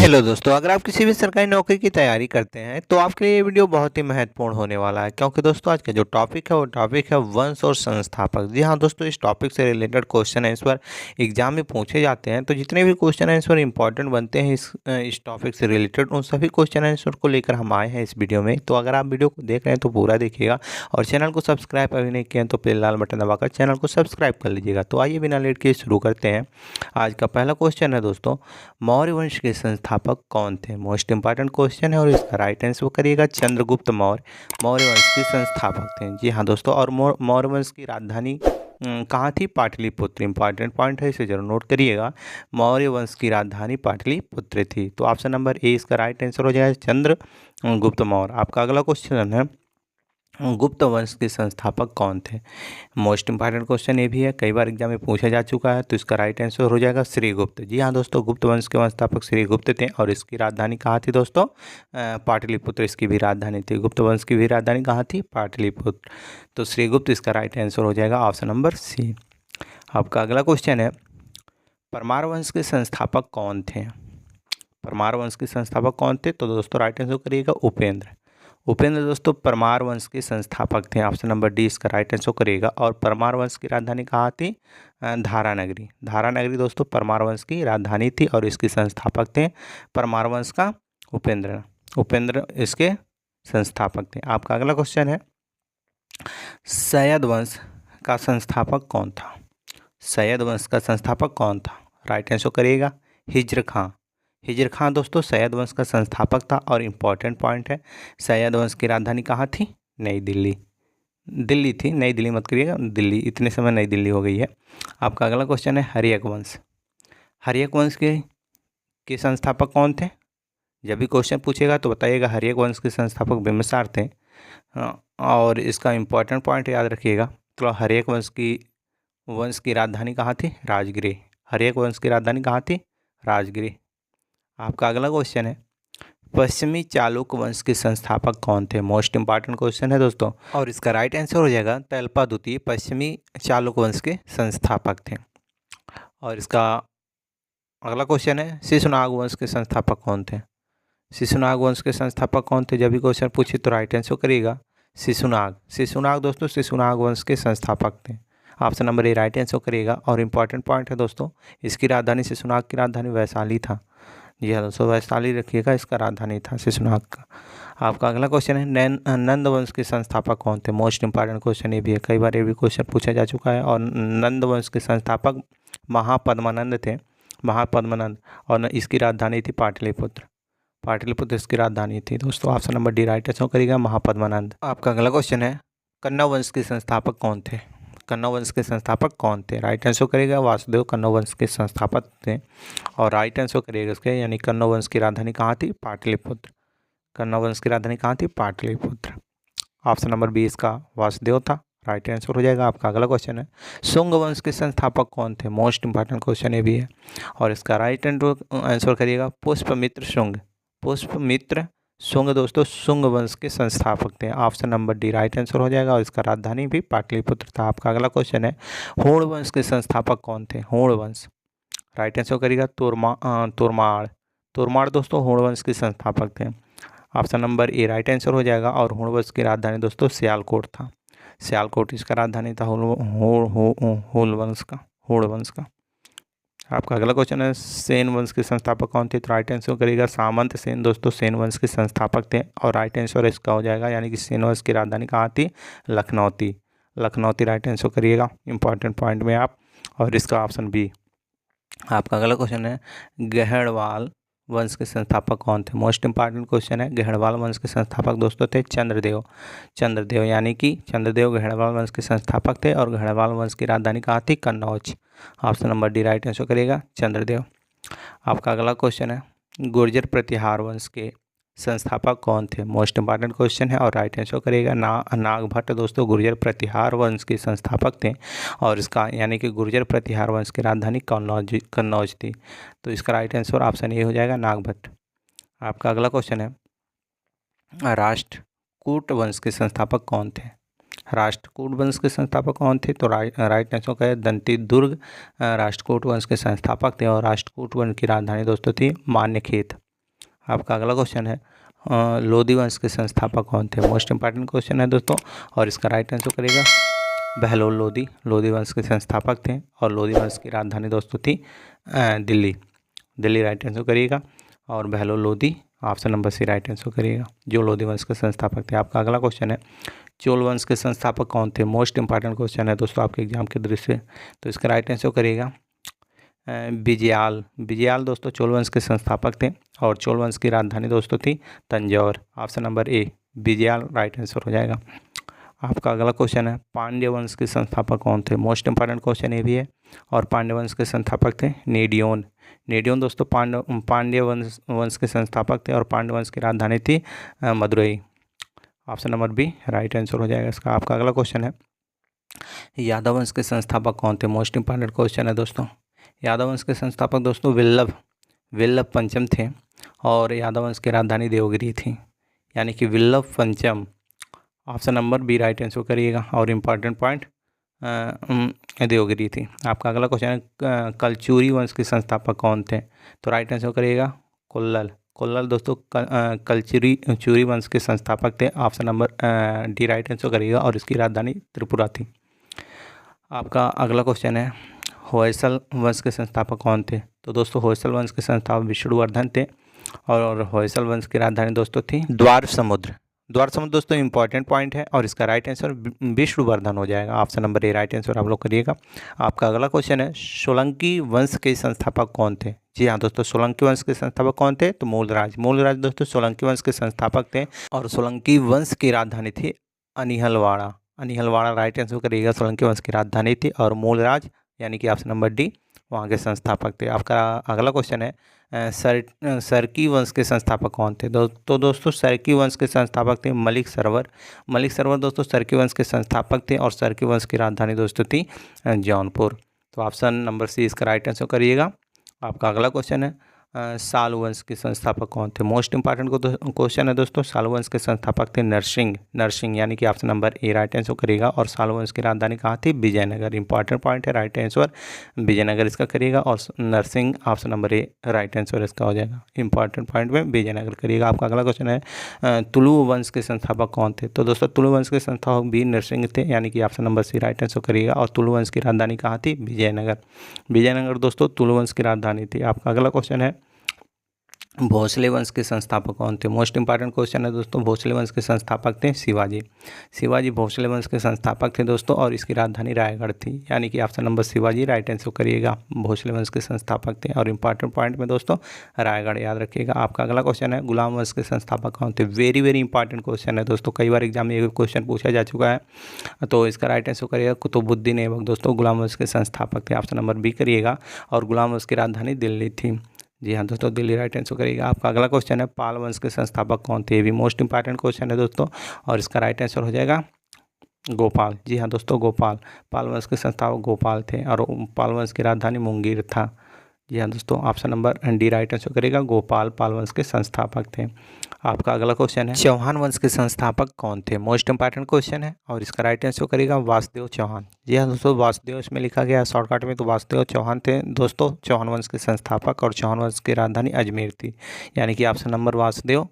Hello दोस्तों, अगर आप किसी भी सरकारी नौकरी की तैयारी करते हैं तो आपके लिए ये वीडियो बहुत ही महत्वपूर्ण होने वाला है, क्योंकि दोस्तों आज का जो टॉपिक है वो टॉपिक है वंश और संस्थापक। जी हाँ दोस्तों, इस टॉपिक से रिलेटेड क्वेश्चन आंसर एग्जाम में पूछे जाते हैं। तो जितने भी क्वेश्चन आंसर इंपॉर्टेंट बनते हैं इस टॉपिक से रिलेटेड, उन सभी क्वेश्चन आंसर को लेकर हम आए हैं इस वीडियो में। तो अगर आप वीडियो को देख रहे हैं तो पूरा देखिएगा, और चैनल को सब्सक्राइब अभी नहीं किया तो प्लीज लाल बटन दबाकर चैनल को सब्सक्राइब कर लीजिएगा। तो आइए बिना लेट के शुरू करते हैं। आज का पहला क्वेश्चन है दोस्तों, मौर्य वंश के संस्थापक कौन थे? मोस्ट इंपॉर्टेंट क्वेश्चन है और इसका राइट आंसर करिएगा चंद्रगुप्त मौर्य मौर्य वंश के संस्थापक थे। जी हाँ दोस्तों, और मौर्य वंश की राजधानी कहाँ थी? पाटलिपुत्र। इंपॉर्टेंट पॉइंट है, इसे जरूर नोट करिएगा। मौर्य वंश की राजधानी पाटलिपुत्र थी। तो ऑप्शन नंबर ए इसका राइट आंसर हो जाएगा चंद्रगुप्त मौर्य। आपका अगला क्वेश्चन है, गुप्त वंश के संस्थापक कौन थे? मोस्ट इंपॉर्टेंट क्वेश्चन ये भी है, कई बार एग्जाम में पूछा जा चुका है। तो इसका राइट आंसर हो जाएगा श्रीगुप्त। जी हाँ दोस्तों, गुप्त वंश के संस्थापक श्रीगुप्त थे, और इसकी राजधानी कहाँ थी दोस्तों? पाटलिपुत्र इसकी भी राजधानी थी। गुप्त वंश की भी राजधानी कहाँ थी? पाटलिपुत्र। तो श्रीगुप्त इसका राइट आंसर हो जाएगा ऑप्शन नंबर सी। आपका अगला क्वेश्चन है, परमार वंश के संस्थापक कौन थे? परमार वंश के संस्थापक कौन थे? तो दोस्तों राइट आंसर करिएगा उपेंद्र। उपेंद्र दोस्तों परमार वंश के संस्थापक थे। ऑप्शन नंबर डी इसका राइट आंसर करिएगा। और परमार वंश की राजधानी कहाँ थी? धारानगरी। धारानगरी दोस्तों परमार वंश की राजधानी थी, और इसके संस्थापक थे परमार वंश का उपेंद्र। उपेंद्र इसके संस्थापक थे। आपका अगला क्वेश्चन है, सैयद वंश का संस्थापक कौन था? सैयद वंश का संस्थापक कौन था? राइट आंसर करिएगा हिज्र खां। हिज्र खां दोस्तों सैयद वंश का संस्थापक था। और इम्पॉर्टेंट पॉइंट है, सैयद वंश की राजधानी कहाँ थी? नई दिल्ली। दिल्ली थी, नई दिल्ली मत करिएगा, दिल्ली, इतने समय नई दिल्ली हो गई है। आपका अगला क्वेश्चन है, हर्यक वंश। हर्यक वंश के संस्थापक कौन थे? जब भी क्वेश्चन पूछेगा तो बताइएगा हर्यक वंश के संस्थापक बिंबिसार थे। और इसका इम्पॉर्टेंट पॉइंट याद रखिएगा। तो हर्यक वंश की राजधानी कहाँ थी? राजगृह। हर्यक वंश की राजधानी कहाँ थी? राजगृह। आपका अगला क्वेश्चन है, पश्चिमी चालुक्य वंश के संस्थापक कौन थे? मोस्ट इंपॉर्टेंट क्वेश्चन है दोस्तों, और इसका राइट आंसर हो जाएगा तैलपा द्वितीय पश्चिमी चालुक्य वंश के संस्थापक थे। और इसका अगला क्वेश्चन है, शिशुनाग वंश के संस्थापक कौन थे? शिशुनाग वंश के संस्थापक कौन थे? जब भी क्वेश्चन पूछे तो राइट आंसर करिएगा शिशुनाग। शिशुनाग दोस्तों शिशुनाग वंश के संस्थापक थे। Option number A right answer करिएगा। और इम्पॉर्टेंट पॉइंट है दोस्तों, इसकी राजधानी शिशुनाग की राजधानी वैशाली था। जी हाँ दोस्तों, वैशाली रखिएगा, इसका राजधानी था शिशुनाग का। आपका अगला क्वेश्चन है, नंद वंश के संस्थापक कौन थे? मोस्ट इंपॉर्टेंट क्वेश्चन ये भी है, कई बार ये भी क्वेश्चन पूछा जा चुका है। और नंद वंश के संस्थापक महापद्मानंद थे, महापद्मानंद। और इसकी राजधानी थी पाटलिपुत्र। पाटलिपुत्र इसकी राजधानी थी दोस्तों। Option number D right answer करिएगा महापद्मानंद। आपका अगला क्वेश्चन है, कन्नौ वंश के संस्थापक कौन थे? कन्नौ वंश के संस्थापक कौन थे? राइट आंसर करेगा वासुदेव कन्नौ वंश के संस्थापक थे। और राइट आंसर करिएगा इसके, यानी कन्नौ वंश की राजधानी कहाँ थी? पाटलिपुत्र। कन्नौ वंश की राजधानी कहाँ थी? पाटलिपुत्र। ऑप्शन नंबर बी इसका वासुदेव था, राइट आंसर हो जाएगा। आपका अगला क्वेश्चन है, शुंग वंश के संस्थापक कौन थे? मोस्ट इंपॉर्टेंट क्वेश्चन ये भी है, और इसका राइट आंसर करिएगा पुष्पमित्र शुंग। पुष्पमित्र शुंग दोस्तों शुंग वंश के संस्थापक थे। Option number D right answer हो जाएगा, और इसका राजधानी भी पाटलिपुत्र था। आपका अगला क्वेश्चन है, होड़ वंश के संस्थापक कौन थे? होड़ वंश। राइट आंसर करिएगा तोरमाड़। तोरमाड़ दोस्तों होड़ वंश के संस्थापक थे। Option number A right answer हो जाएगा। और होड़ वंश की राजधानी दोस्तों सियालकोट था। सियालकोट इसका राजधानी था होड़ वंश का। आपका अगला क्वेश्चन है, सेन वंश के संस्थापक कौन थे? तो राइट आंसर करिएगा सामंत सेन दोस्तों सेन वंश के संस्थापक थे। और राइट आंसर इसका हो जाएगा, यानी कि सेन वंश की राजधानी कहाँ थी? लखनौती। लखनौती राइट आंसर करिएगा इंपॉर्टेंट पॉइंट में आप। और इसका ऑप्शन बी। आपका अगला क्वेश्चन है, गहड़वाल वंश के संस्थापक कौन थे? मोस्ट इंपॉर्टेंट क्वेश्चन है। गहड़वाल वंश के संस्थापक दोस्तों थे चंद्रदेव। चंद्रदेव यानी कि चंद्रदेव गहड़वाल वंश के संस्थापक थे। और गहड़वाल वंश की राजधानी कहाँ थी? Kannauj. Option number D right answer करेगा चंद्रदेव। आपका अगला क्वेश्चन है, गुर्जर प्रतिहार वंश के संस्थापक कौन थे? मोस्ट इंपॉर्टेंट क्वेश्चन है, और राइट आंसर करेगा नागभट्ट दोस्तों गुर्जर प्रतिहार वंश के संस्थापक थे। और इसका यानी कि गुर्जर प्रतिहार वंश की राजधानी कन्नौज थी। तो इसका राइट आंसर ऑप्शन ए हो जाएगा नागभट्ट। आपका अगला क्वेश्चन है, राष्ट्रकूट वंश के संस्थापक कौन थे? राष्ट्रकूट वंश के संस्थापक कौन थे? तो राइट आंसर का है दंती दुर्ग राष्ट्रकूट वंश के संस्थापक थे। और राष्ट्रकूट वंश की राजधानी दोस्तों थी मान्यखेत। आपका अगला क्वेश्चन है लोधी वंश के संस्थापक कौन थे? मोस्ट इंपॉर्टेंट क्वेश्चन है दोस्तों, और इसका राइट आंसर करिएगा बहलोल लोधी। लोधी वंश के संस्थापक थे और लोधी वंश की राजधानी दोस्तों थी दिल्ली। दिल्ली राइट आंसर करिएगा, और Bahlol Lodi option number C right answer करिएगा, जो लोधी वंश के संस्थापक थे। आपका अगला क्वेश्चन है चोल वंश के संस्थापक कौन थे? मोस्ट इंपॉर्टेंट क्वेश्चन है दोस्तों आपके एग्जाम के दृष्टि से, तो इसका राइट आंसर करिएगा विजयाल। विजयाल दोस्तों चोल वंश के संस्थापक थे और चोल वंश की राजधानी दोस्तों थी तंजौर। ऑप्शन नंबर ए विजयाल राइट आंसर हो जाएगा। आपका अगला क्वेश्चन है पांड्य वंश के संस्थापक कौन थे? मोस्ट इंपॉर्टेंट क्वेश्चन ये भी है, और पांड्य वंश के संस्थापक थे नेडियोन। नेडियोन दोस्तों पांड्य वंश के संस्थापक थे और पांड्य वंश की राजधानी थी Madurai. Option number B right answer हो जाएगा इसका। आपका अगला क्वेश्चन है यादव वंश के संस्थापक कौन थे? मोस्ट इंपॉर्टेंट क्वेश्चन है दोस्तों। यादव वंश के संस्थापक दोस्तों विल्लभ पंचम थे, और यादव वंश की राजधानी देवगिरी थी, यानी कि विल्लभ पंचम। Option number B right answer करिएगा, और इम्पॉर्टेंट पॉइंट देवगिरी थी। आपका अगला क्वेश्चन है कलचुरी वंश के संस्थापक कौन थे? तो राइट आंसर करिएगा कोल्लल दोस्तों कलचुरी वंश के संस्थापक थे। Option number D right answer करिएगा, और इसकी राजधानी त्रिपुरा थी। आपका अगला क्वेश्चन है होयसल वंश के संस्थापक कौन थे? तो दोस्तों होयसल वंश के संस्थापक विष्णुवर्धन थे, और होयसल वंश की राजधानी दोस्तों थी द्वार समुद्र दोस्तों इंपॉर्टेंट पॉइंट है, और इसका राइट आंसर विष्णुवर्धन हो जाएगा। Option number A right answer आप लोग करिएगा। आपका अगला क्वेश्चन है सोलंकी वंश के संस्थापक कौन थे? जी हाँ दोस्तों, सोलंकी वंश के संस्थापक कौन थे? तो मूलराज दोस्तों सोलंकी वंश के संस्थापक थे, और सोलंकी वंश की राजधानी थी अनिहलवाड़ा राइट आंसर करिएगा। सोलंकी वंश की राजधानी थी, और मूलराज यानी कि ऑप्शन नंबर डी वहाँ के संस्थापक थे। आपका अगला क्वेश्चन है सरकी वंश के संस्थापक कौन थे? तो दोस्तों सरकी वंश के संस्थापक थे मलिक सरवर दोस्तों सरकी वंश के संस्थापक थे, और सरकी वंश की राजधानी दोस्तों थी जौनपुर। तो ऑप्शन नंबर सी इसका राइट आंसर करिएगा। आपका अगला क्वेश्चन है सालू वंश के संस्थापक कौन थे? मोस्ट इंपॉर्टेंट क्वेश्चन है दोस्तों। सालू वंश के संस्थापक थे नरसिंह यानी कि option number A right answer करिएगा, और सालू वंश की राजधानी कहाँ थी? विजयनगर। इंपॉर्टेंट पॉइंट है, राइट आंसर विजयनगर इसका करिएगा, और Narasimha option number A right answer इसका हो जाएगा। इंपॉर्टेंट पॉइंट में विजयनगर करिएगा। आपका अगला क्वेश्चन है तुलु वंश के संस्थापक कौन थे? तो दोस्तों तुलु वंश के संस्थापक भी नरसिंह थे, यानी कि option number C right answer करिएगा, और तुलु वंश की राजधानी कहाँ थी? विजयनगर दोस्तों तुलु वंश की राजधानी थी। आपका अगला क्वेश्चन है भोसले वंश के संस्थापक कौन थे? मोस्ट इंपॉर्टेंट क्वेश्चन है दोस्तों। भोसले वंश के संस्थापक थे शिवाजी भोसले वंश के संस्थापक थे दोस्तों, और इसकी राजधानी रायगढ़ थी, यानी कि option number Shivaji right answer करिएगा। भोसले वंश के संस्थापक थे, और इंपॉर्टेंट पॉइंट में दोस्तों रायगढ़ याद रखिएगा। आपका अगला क्वेश्चन है गुलाम वंश के संस्थापक कौन थे? वेरी इंपॉर्टेंट क्वेश्चन है दोस्तों, कई बार एग्जाम में ये क्वेश्चन पूछा जा चुका है, तो इसका राइट आंसर करिएगा कुतुबुद्दीन ऐबक दोस्तों गुलाम वंश के संस्थापक थे। ऑप्शन नंबर बी करिएगा, और गुलाम वंश की राजधानी दिल्ली थी। जी हाँ दोस्तों दिल्ली राइट आंसर करिएगा। आपका अगला क्वेश्चन है पाल वंश के संस्थापक कौन थे? ये भी मोस्ट इंपॉर्टेंट क्वेश्चन है दोस्तों, और इसका राइट आंसर हो जाएगा गोपाल। जी हाँ दोस्तों गोपाल, पाल वंश के संस्थापक गोपाल थे, और पाल वंश की राजधानी मुंगेर था। जी हाँ दोस्तों option number D right answer करेगा, गोपाल पाल वंश के संस्थापक थे। आपका अगला क्वेश्चन है चौहान वंश के संस्थापक कौन थे? मोस्ट इंपॉर्टेंट क्वेश्चन है, और इसका राइट आंसर करेगा वासुदेव चौहान। जी हाँ दोस्तों वासुदेव इसमें लिखा गया शॉर्टकट में, तो वासुदेव चौहान थे दोस्तों चौहान वंश के संस्थापक, और चौहान वंश की राजधानी अजमेर थी, यानी कि option number Vasudeva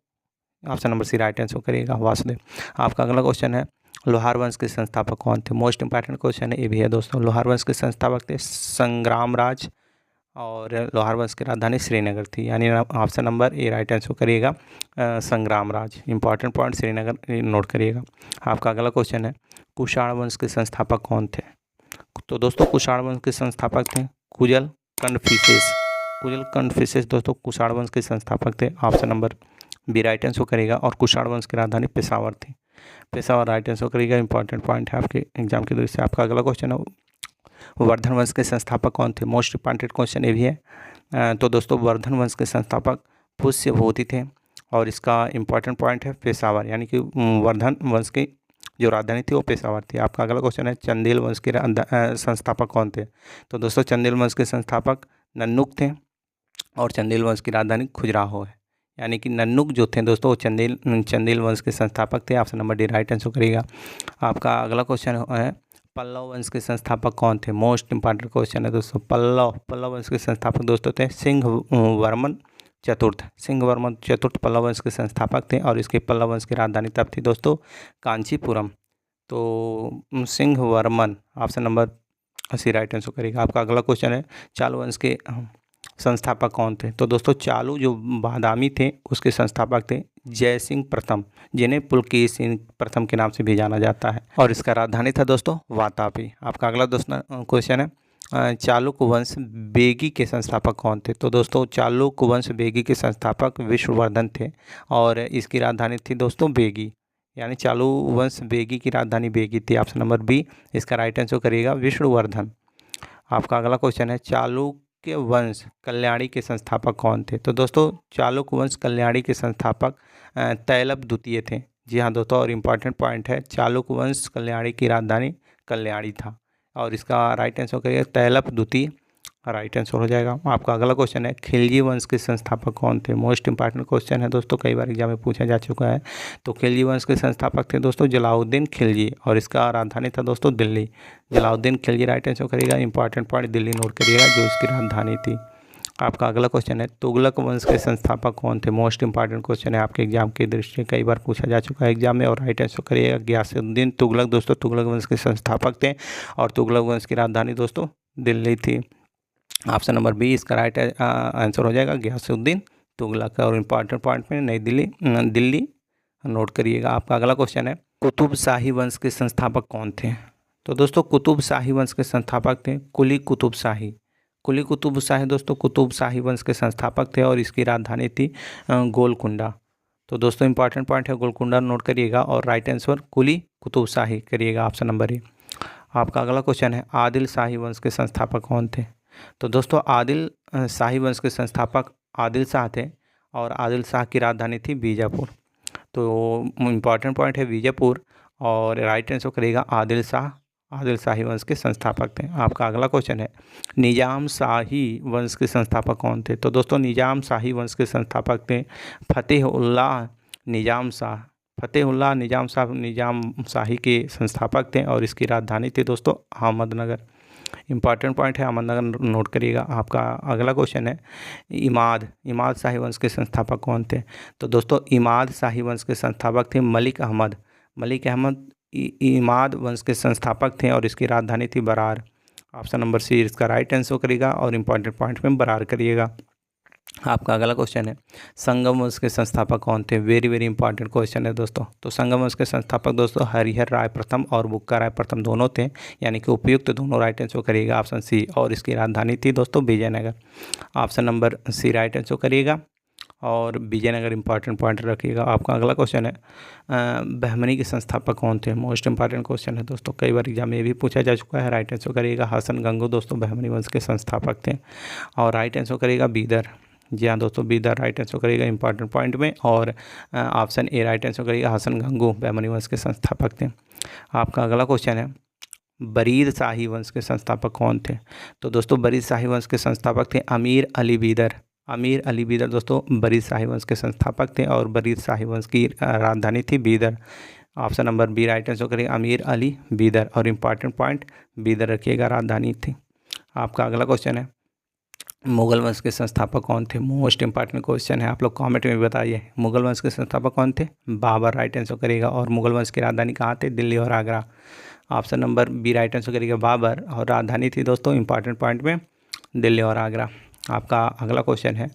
option number C right answer करिएगा वासुदेव। आपका अगला क्वेश्चन है लोहार वंश के संस्थापक कौन थे? मोस्ट इंपॉर्टेंट क्वेश्चन है ये भी है दोस्तों। लोहार वंश के संस्थापक थे संग्राम राज, और लोहार वंश की राजधानी श्रीनगर थी, यानी option number A right answer करिएगा संग्राम राज। इंपॉर्टेंट पॉइंट श्रीनगर नोट करिएगा। आपका अगला क्वेश्चन है कुषाण वंश के संस्थापक कौन थे? तो दोस्तों कुषाण वंश के संस्थापक थे कुजल कंडफिसेस दोस्तों कुषाण वंश के संस्थापक थे। Option number B right answer करेगा, और कुषाण वंश की राजधानी पेशावर थी। पेशावर राइट आंसर करेगा। इंपॉर्टेंट पॉइंट है आपके एग्जाम की दृष्टि से। आपका अगला क्वेश्चन है वर्धन वंश के संस्थापक कौन थे? मोस्ट इंपॉर्टेंट क्वेश्चन ये भी है। तो दोस्तों वर्धन वंश के संस्थापक पुष्यभूति थे, और इसका इंपॉर्टेंट पॉइंट है पेशावर, यानी कि वर्धन वंश की जो राजधानी थी वो पेशावर थी। आपका अगला क्वेश्चन है चंदेल वंश के संस्थापक कौन थे? तो दोस्तों चंदेल वंश के संस्थापक नन्नुक थे, और चंदेल वंश की राजधानी खजुराहो है, यानी कि नन्नुक जो थे दोस्तों वो चंदेल वंश के संस्थापक थे। Option number D right answer करिएगा। आपका अगला क्वेश्चन है पल्लव वंश के संस्थापक कौन थे? मोस्ट इंपॉर्टेंट क्वेश्चन है दोस्तों। पल्लव वंश के संस्थापक दोस्तों थे सिंह वर्मन चतुर्थ। सिंह वर्मन चतुर्थ पल्लव वंश के संस्थापक थे और इसके पल्लव वंश की राजधानी तब थी दोस्तों कांचीपुरम। तो Simha Varman option number C right answer करेगा। आपका अगला क्वेश्चन है चालू वंश के संस्थापक कौन थे? तो दोस्तों चालू जो बादामी थे उसके संस्थापक थे जय सिंह प्रथम, जिन्हें पुलकेश सिंह प्रथम के नाम से भी जाना जाता है, और इसका राजधानी था दोस्तों वातापी। आपका अगला दोस्तों क्वेश्चन है चालुक वंश बेगी के संस्थापक कौन थे? तो दोस्तों चालुक वंश बेगी के संस्थापक विष्णुवर्धन थे और इसकी राजधानी थी दोस्तों बेगी, यानी चालू वंश बेगी की राजधानी बेगी थी। ऑप्शन नंबर बी इसका राइट आंसर करिएगा विष्णुवर्धन। आपका अगला क्वेश्चन है चालुक्य वंश कल्याणी के संस्थापक कौन थे? तो दोस्तों चालुक्य वंश कल्याणी के संस्थापक तैलप द्वितीय थे। जी हाँ दोस्तों, और इम्पॉर्टेंट पॉइंट है चालुक्य वंश कल्याणी की राजधानी कल्याणी था, और इसका राइट आंसर करिएगा तैलप द्वितीय, राइट आंसर हो जाएगा। आपका अगला क्वेश्चन है खिलजी वंश के संस्थापक कौन थे? मोस्ट इंपॉर्टेंट क्वेश्चन है दोस्तों, कई बार एग्जाम में पूछा जा चुका है। तो खिलजी वंश के संस्थापक थे दोस्तों जलालुद्दीन खिलजी, और इसका राजधानी था दोस्तों दिल्ली। जलालुद्दीन खिलजी राइट आंसर करिएगा। इंपॉर्टेंट पॉइंट दिल्ली नोट करिएगा जो इसकी राजधानी थी। आपका अगला क्वेश्चन है तुगलक वंश के संस्थापक कौन थे? मोस्ट इंपॉर्टेंट क्वेश्चन है आपके एग्जाम की दृष्टि से, कई बार पूछा जा चुका है एग्जाम में, और राइट आंसर करिएगा गयासुद्दीन तुगलक। दोस्तों तुगलक वंश के संस्थापक थे और तुगलक वंश की राजधानी दोस्तों दिल्ली थी। ऑप्शन नंबर बी इसका राइट आंसर हो जाएगा गयासुद्दीन तुगलक, और इम्पॉर्टेंट पॉइंट में नई दिल्ली नोट करिएगा। आपका अगला क्वेश्चन है कुतुब शाही वंश के संस्थापक कौन थे? तो दोस्तों कुतुब शाही वंश के संस्थापक थे कुली कुतुब शाही। कुली कुतुब शाही दोस्तों कुतुब शाही वंश के संस्थापक थे और इसकी राजधानी थी गोलकुंडा। तो दोस्तों इंपॉर्टेंट पॉइंट है गोलकुंडा नोट करिएगा, और राइट आंसर कुली कुतुब शाही करिएगा ऑप्शन नंबर ए। आपका अगला क्वेश्चन है आदिल शाही वंश के संस्थापक कौन थे? तो दोस्तों आदिल शाही वंश के संस्थापक आदिल शाह थे और आदिल शाह की राजधानी थी बीजापुर। तो इम्पॉर्टेंट पॉइंट है बीजापुर, और राइट आंसर करेगा आदिल शाह। आदिल शाही वंश के संस्थापक थे। आपका अगला क्वेश्चन है निजाम शाही वंश के संस्थापक कौन थे? तो दोस्तों निजाम शाही वंश के संस्थापक थे फतेहुल्लाह निजाम शाह। फतेहुल्लाह निजाम शाही के संस्थापक थे और इसकी राजधानी थी दोस्तों अहमदनगर। इंपॉर्टेंट पॉइंट है अहमदनगर नोट करिएगा। आपका अगला क्वेश्चन है इमाद शाही वंश के संस्थापक कौन थे? तो दोस्तों इमाद शाही वंश के संस्थापक थे मलिक अहमद इमाद वंश के संस्थापक थे और इसकी राजधानी थी बरार। ऑप्शन नंबर सी इसका राइट आंसर करिएगा, और इम्पॉर्टेंट पॉइंट में बरार करिएगा। आपका अगला क्वेश्चन है संगम वंश के संस्थापक कौन थे? वेरी वेरी इंपॉर्टेंट क्वेश्चन है दोस्तों। तो संगम वंश के संस्थापक दोस्तों हरिहर राय प्रथम और बुक्का राय प्रथम दोनों थे, यानी कि उपयुक्त दोनों राइट आंसर करिएगा ऑप्शन सी, और इसकी राजधानी थी दोस्तों Vijayanagar. Option number C right answer करिएगा, और विजयनगर इंपॉर्टेंट पॉइंट रखिएगा। आपका अगला क्वेश्चन है बहमनी के संस्थापक कौन थे? मोस्ट इंपॉर्टेंट क्वेश्चन है दोस्तों, कई बार एग्जाम में भी पूछा जा चुका है। राइट आंसर करिएगा हसन गंगू दोस्तों बहमनी वंश के संस्थापक थे, और राइट आंसर करिएगा बीदर। जी हाँ दोस्तों बीदर राइट आंसर करिएगा इंपॉर्टेंट पॉइंट में, और ऑप्शन ए राइट आंसर करिएगा हसन गंगू बहमनी वंश के संस्थापक थे। आपका अगला क्वेश्चन है बरीद शाही वंश के संस्थापक कौन थे? तो दोस्तों बरीद शाही वंश के संस्थापक थे अमीर अली बीदर दोस्तों बरीद शाही वंश के संस्थापक थे, और बरीद शाही वंश की राजधानी थी Bidar. Option number B right answer करिएगा अमीर अली बीदर, और इम्पॉर्टेंट पॉइंट बीदर रखिएगा राजधानी थी। आपका अगला क्वेश्चन है मुगल वंश के संस्थापक कौन थे? मोस्ट इंपॉर्टेंट क्वेश्चन है, आप लोग कमेंट में बताइए मुगल वंश के संस्थापक कौन थे? बाबर राइट आंसर करिएगा, और मुगल वंश की राजधानी कहाँ थे? दिल्ली और Agra. Option number B right answer करिएगा बाबर, और राजधानी थी दोस्तों इंपॉर्टेंट पॉइंट में दिल्ली और आगरा। आपका अगला क्वेश्चन है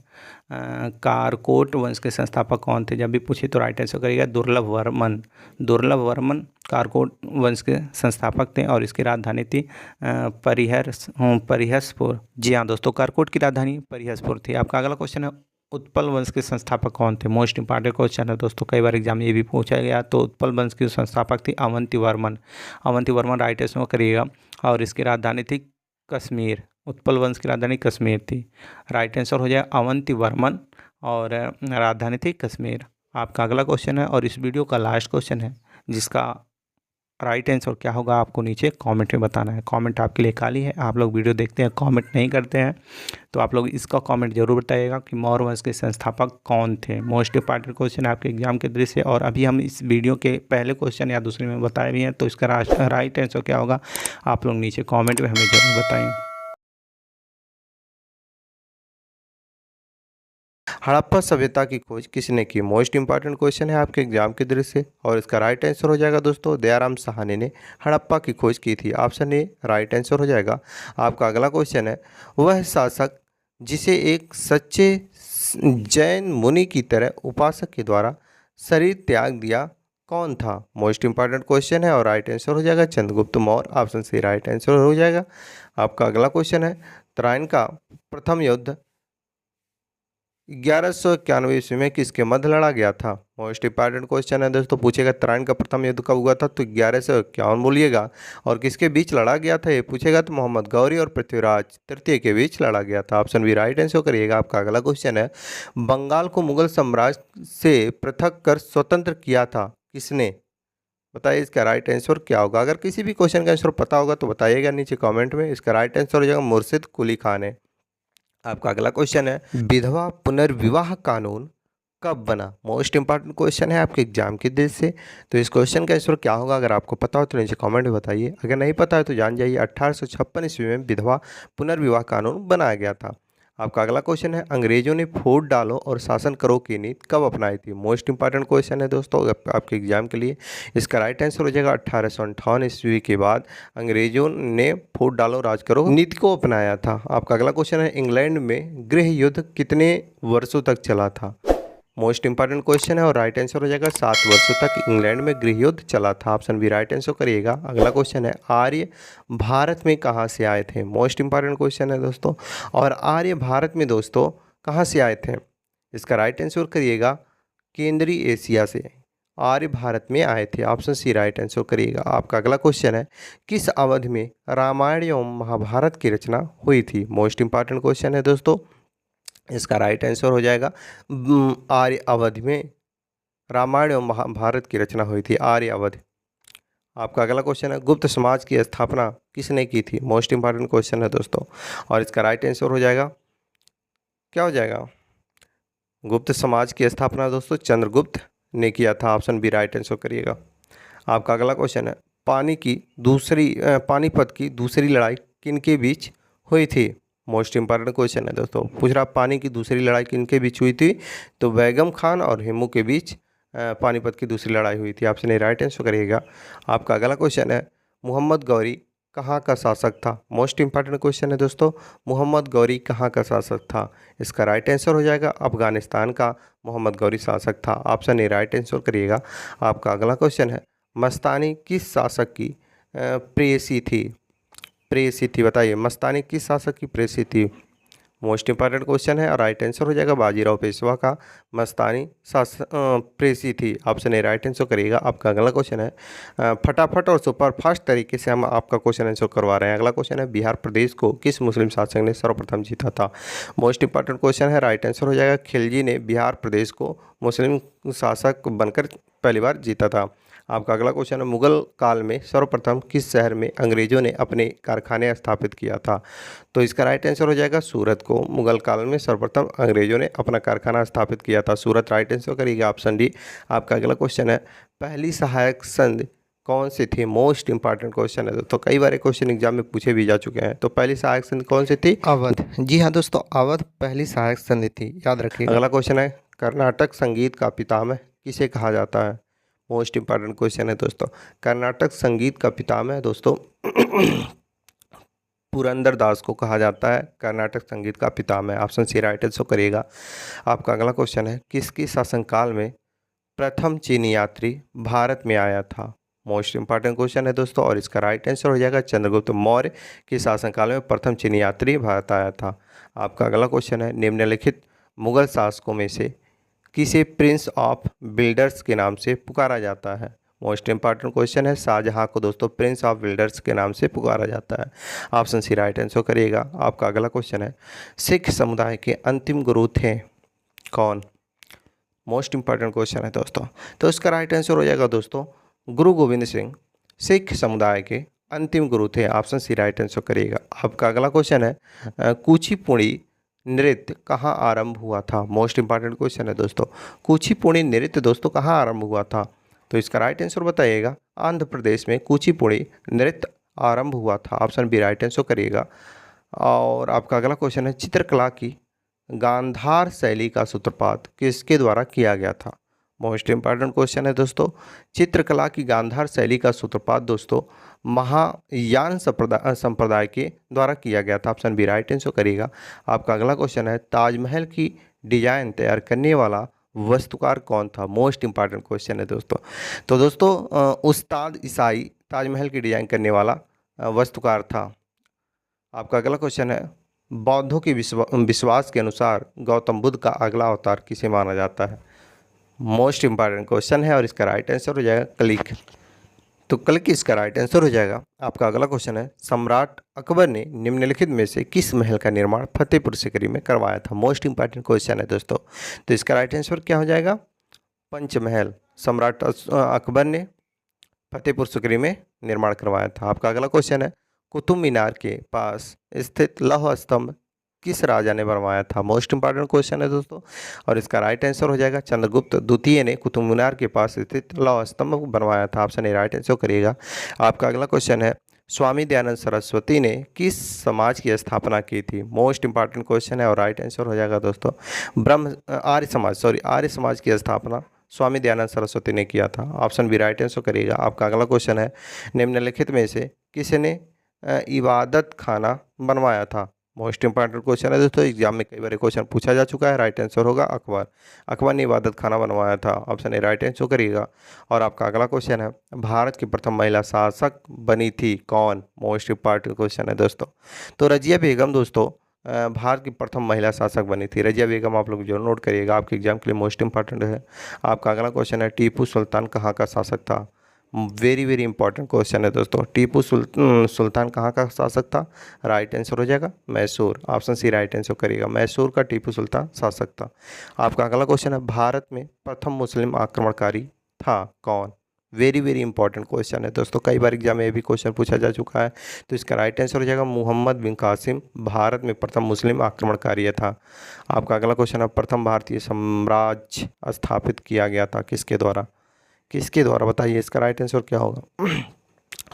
कारकोट वंश के संस्थापक कौन थे? जब भी पूछे तो राइट आंसर करिएगा दुर्लभ वर्मन कारकोट वंश के संस्थापक थे, और इसकी राजधानी थी परिहसपुर। जी हाँ दोस्तों कारकोट की राजधानी परिहसपुर थी। आपका अगला क्वेश्चन है उत्पल वंश के संस्थापक कौन थे? मोस्ट इंपॉर्टेंट क्वेश्चन है दोस्तों, कई बार एग्जाम में ये भी पूछा गया। तो उत्पल वंश की संस्थापक थी अवंती वर्मन राइट आंसर करिएगा, और इसकी राजधानी थी कश्मीर। उत्पल वंश की राजधानी कश्मीर थी। राइट आंसर हो जाए अवंती वर्मन, और राजधानी थी कश्मीर। आपका अगला क्वेश्चन है, और इस वीडियो का लास्ट क्वेश्चन है, जिसका राइट आंसर क्या होगा आपको नीचे कमेंट में बताना है। कमेंट आपके लिए खाली है, आप लोग वीडियो देखते हैं कमेंट नहीं करते हैं, तो आप लोग इसका कमेंट जरूर बताइएगा कि मौर्य वंश के संस्थापक कौन थे। मोस्ट इंपॉर्टेंट क्वेश्चन है आपके एग्जाम के दृष्टि से, और अभी हम इस वीडियो के पहले क्वेश्चन या दूसरे में बताए भी हैं, तो इसका राइट आंसर क्या होगा आप लोग नीचे कॉमेंट में हमें जरूर बताएँ। हड़प्पा सभ्यता की खोज किसने की? मोस्ट इंपॉर्टेंट क्वेश्चन है आपके एग्जाम के दृष्टि से, और इसका राइट आंसर हो जाएगा दोस्तों दयाराम साहनी ने हड़प्पा की खोज की थी। ऑप्शन ए राइट आंसर हो जाएगा। आपका अगला क्वेश्चन है, वह शासक जिसे एक सच्चे जैन मुनि की तरह उपासक के द्वारा शरीर त्याग दिया कौन था? मोस्ट इंपॉर्टेंट क्वेश्चन है और राइट आंसर हो जाएगा Chandragupta Maurya. Option C right answer हो जाएगा। आपका अगला क्वेश्चन है, तराइन का प्रथम युद्ध 1191 ईस्वी में किसके मध्य लड़ा गया था? मोस्ट इंपॉर्टेंट क्वेश्चन है दोस्तों, पूछेगा तराइन का प्रथम युद्ध कब हुआ था, तो 1151 बोलिएगा। और किसके बीच लड़ा गया था ये पूछेगा तो मोहम्मद गौरी और पृथ्वीराज तृतीय के बीच लड़ा गया था। ऑप्शन बी राइट आंसर करिएगा। आपका अगला क्वेश्चन है, बंगाल को मुगल साम्राज्य से पृथक कर स्वतंत्र किया था किसने? बताइए इसका राइट आंसर क्या होगा। अगर किसी भी क्वेश्चन का आंसर पता होगा तो बताइएगा नीचे कमेंट में। इसका राइट आंसर हो जाएगा मुर्शिद कुली खान है। आपका अगला क्वेश्चन है, विधवा पुनर्विवाह कानून कब बना? मोस्ट इंपॉर्टेंट क्वेश्चन है आपके एग्जाम के दिल से। तो इस क्वेश्चन का आंसर क्या होगा, अगर आपको पता हो तो नीचे कमेंट में बताइए। अगर नहीं पता है तो जान जाइए। 1856 ईस्वी में विधवा पुनर्विवाह कानून बनाया गया था। आपका अगला क्वेश्चन है, अंग्रेजों ने फूट डालो और शासन करो की नीति कब अपनाई थी? मोस्ट इंपॉर्टेंट क्वेश्चन है दोस्तों आपके एग्जाम के लिए। इसका राइट आंसर हो जाएगा 1858 ईस्वी के बाद अंग्रेजों ने फूट डालो राज करो नीति को अपनाया था। आपका अगला क्वेश्चन है, इंग्लैंड में गृह युद्ध कितने वर्षों तक चला था? मोस्ट इंपॉर्टेंट क्वेश्चन है और राइट आंसर हो जाएगा 7 वर्षों तक इंग्लैंड में गृह युद्ध चला था। ऑप्शन बी राइट आंसर करिएगा। अगला क्वेश्चन है, आर्य भारत में कहाँ से आए थे? मोस्ट इंपॉर्टेंट क्वेश्चन है दोस्तों, और आर्य भारत में दोस्तों कहाँ से आए थे? इसका राइट आंसर करिएगा केंद्रीय एशिया से आर्य भारत में आए थे। ऑप्शन सी राइट आंसर करिएगा। आपका अगला क्वेश्चन है, किस अवधि में रामायण एवं महाभारत की रचना हुई थी? मोस्ट इंपॉर्टेंट क्वेश्चन है दोस्तों, इसका राइट आंसर हो जाएगा आर्य अवधि में रामायण एवं महाभारत की रचना हुई थी, आर्य अवधि। आपका अगला क्वेश्चन है, गुप्त समाज की स्थापना किसने की थी? मोस्ट इंपॉर्टेंट क्वेश्चन है दोस्तों, और इसका राइट आंसर हो जाएगा क्या हो जाएगा? गुप्त समाज की स्थापना दोस्तों चंद्रगुप्त ने किया था। ऑप्शन बी राइट आंसर करिएगा। आपका अगला क्वेश्चन है, पानीपत की दूसरी लड़ाई किन के बीच हुई थी? मोस्ट इंपॉर्टेंट क्वेश्चन है दोस्तों, पूछ रहा पानी की दूसरी लड़ाई किन के बीच हुई थी? तो बैगम खान और हिमू के बीच पानीपत की दूसरी लड़ाई हुई थी। ऑप्शन ए राइट आंसर करिएगा। आपका अगला क्वेश्चन है, मोहम्मद गौरी कहाँ का शासक था? मोस्ट इंपॉर्टेंट क्वेश्चन है दोस्तों, मोहम्मद गौरी कहाँ का शासक था? इसका राइट आंसर हो जाएगा अफगानिस्तान का मोहम्मद गौरी शासक था। ऑप्शन ए राइट आंसर करिएगा। आपका अगला क्वेश्चन है, मस्तानी किस शासक की प्रेयसी थी? प्रेयसी थी, बताइए मस्तानी किस शासक की प्रेयसी थी? मोस्ट इंपॉर्टेंट क्वेश्चन है और राइट आंसर हो जाएगा बाजीराव पेशवा का मस्तानी प्रेयसी थी। ऑप्शन ए राइट आंसर करिएगा। आपका अगला क्वेश्चन है, फटाफट और सुपरफास्ट तरीके से हम आपका क्वेश्चन आंसर करवा रहे हैं। अगला क्वेश्चन है, बिहार प्रदेश को किस मुस्लिम शासक ने सर्वप्रथम जीता था? मोस्ट इंपॉर्टेंट क्वेश्चन है, राइट आंसर हो जाएगा खिलजी ने बिहार प्रदेश को मुस्लिम शासक बनकर पहली बार जीता था। आपका अगला क्वेश्चन है, मुगल काल में सर्वप्रथम किस शहर में अंग्रेजों ने अपने कारखाने स्थापित किया था? तो इसका राइट आंसर हो जाएगा सूरत को मुगल काल में सर्वप्रथम अंग्रेजों ने अपना कारखाना स्थापित किया था, सूरत राइट आंसर करिएगा। Option D. आपका अगला क्वेश्चन है, पहली सहायक संधि कौन सी थी? मोस्ट इंपॉर्टेंट क्वेश्चन है तो कई बार क्वेश्चन एग्जाम में पूछे भी जा चुके हैं। तो पहली सहायक संधि कौन सी थी? अवध। जी हाँ दोस्तों, अवध पहली सहायक संधि थी, याद रखिए। अगला क्वेश्चन है, कर्नाटक संगीत का पितामह किसे कहा जाता है? मोस्ट इंपॉर्टेंट क्वेश्चन है दोस्तों, कर्नाटक संगीत का पितामह दोस्तों पुरंदर दास को कहा जाता है कर्नाटक संगीत का पितामह। ऑप्शन सी राइट आंसर करिएगा। आपका अगला क्वेश्चन है, किसके शासनकाल में प्रथम चीनी यात्री भारत में आया था? मोस्ट इंपॉर्टेंट क्वेश्चन है दोस्तों, और इसका राइट आंसर हो जाएगा चंद्रगुप्त मौर्य के शासनकाल में प्रथम चीनी यात्री भारत आया था। आपका अगला क्वेश्चन है, निम्नलिखित मुगल शासकों में से किसे प्रिंस ऑफ बिल्डर्स के नाम से पुकारा जाता है? मोस्ट इंपॉर्टेंट क्वेश्चन है, शाहजहां को दोस्तों प्रिंस ऑफ बिल्डर्स के नाम से पुकारा जाता है। ऑप्शन सी राइट आंसर करिएगा। आपका अगला क्वेश्चन है, सिख समुदाय के अंतिम गुरु थे कौन? मोस्ट इंपॉर्टेंट क्वेश्चन है दोस्तों, तो इसका राइट आंसर हो जाएगा दोस्तों गुरु गोविंद सिंह सिख समुदाय के अंतिम गुरु थे। ऑप्शन सी राइट आंसर करिएगा। आपका अगला क्वेश्चन है, कुचिपुड़ी नृत्य कहाँ आरंभ हुआ था? मोस्ट इंपॉर्टेंट क्वेश्चन है दोस्तों, कुचिपुड़ी नृत्य दोस्तों कहाँ आरंभ हुआ था? तो इसका राइट आंसर बताइएगा। आंध्र प्रदेश में कुचिपुड़ी नृत्य आरंभ हुआ था। ऑप्शन बी राइट आंसर करिएगा। और आपका अगला क्वेश्चन है, चित्रकला की गांधार शैली का सूत्रपात किसके द्वारा किया गया था? मोस्ट इंपॉर्टेंट क्वेश्चन है दोस्तों। चित्रकला की गांधार शैली का सूत्रपात दोस्तों महायान संप्रदाय के द्वारा किया गया था। ऑप्शन बी राइट आंसर करिएगा। आपका अगला क्वेश्चन है, ताजमहल की डिजाइन तैयार करने वाला वास्तुकार कौन था? मोस्ट इंपॉर्टेंट क्वेश्चन है दोस्तों। तो दोस्तों उस्ताद ईसाई ताजमहल की डिजाइन करने वाला वास्तुकार था। आपका अगला क्वेश्चन है, बौद्धों की विश्वास के अनुसार गौतम बुद्ध का अगला अवतार किसे माना जाता है? मोस्ट इंपॉर्टेंट क्वेश्चन है और इसका राइट आंसर हो जाएगा कलिक। तो कलिक इसका राइट आंसर हो जाएगा। आपका अगला क्वेश्चन है, सम्राट अकबर ने निम्नलिखित में से किस महल का निर्माण फतेहपुर सीकरी में करवाया था? मोस्ट इंपॉर्टेंट क्वेश्चन है दोस्तों। तो इसका राइट आंसर क्या हो जाएगा? पंचमहल सम्राट अकबर ने फतेहपुर सीकरी में निर्माण करवाया था। आपका अगला क्वेश्चन है, कुतुब मीनार के पास स्थित लौह स्तंभ किस राजा ने बनवाया था? मोस्ट इंपॉर्टेंट क्वेश्चन है दोस्तों और इसका राइट आंसर हो जाएगा चंद्रगुप्त द्वितीय ने कुतुब मीनार के पास स्थित लौह स्तंभ बनवाया था। ऑप्शन ए राइट आंसर करिएगा। आपका अगला क्वेश्चन है, स्वामी दयानंद सरस्वती ने किस समाज की स्थापना की थी? मोस्ट इंपॉर्टेंट क्वेश्चन है और राइट आंसर हो जाएगा दोस्तों आर्य समाज की स्थापना स्वामी दयानंद सरस्वती ने किया था। ऑप्शन बी राइट आंसर करिएगा। आपका अगला क्वेश्चन है, निम्नलिखित में से किसने इबादत खाना बनवाया था? मोस्ट इंपॉर्टेंट क्वेश्चन है दोस्तों, एग्जाम में कई बार क्वेश्चन पूछा जा चुका है। राइट आंसर होगा अकबर। अकबर ने इबादत खाना बनवाया था। ऑप्शन ए राइट आंसर करिएगा। और आपका अगला क्वेश्चन है, भारत की प्रथम महिला शासक बनी थी कौन? मोस्ट इंपॉर्टेंट क्वेश्चन है दोस्तों। तो रजिया बेगम दोस्तों भारत की प्रथम महिला शासक बनी थी। रजिया बेगम आप लोग जरूर नोट करिएगा, आपके एग्जाम के लिए मोस्ट इंपॉर्टेंट है। आपका अगला क्वेश्चन है, टीपू सुल्तान कहाँ का शासक था? वेरी वेरी इंपॉर्टेंट क्वेश्चन है दोस्तों। टीपू सुल्तान कहाँ का शासक था? राइट आंसर हो जाएगा Mysore. Option C right answer करिएगा। मैसूर का टीपू सुल्तान शासक था। आपका अगला क्वेश्चन है, भारत में प्रथम मुस्लिम आक्रमणकारी था कौन? वेरी वेरी इंपॉर्टेंट क्वेश्चन है दोस्तों, कई बार एग्जाम में ये भी क्वेश्चन पूछा जा चुका है। तो इसका राइट आंसर हो जाएगा मोहम्मद बिन कासिम भारत में प्रथम मुस्लिम आक्रमणकारी था। आपका अगला क्वेश्चन है, प्रथम भारतीय साम्राज्य स्थापित किया गया था किसके द्वारा? किसके द्वारा बताइए, इसका राइट आंसर क्या होगा?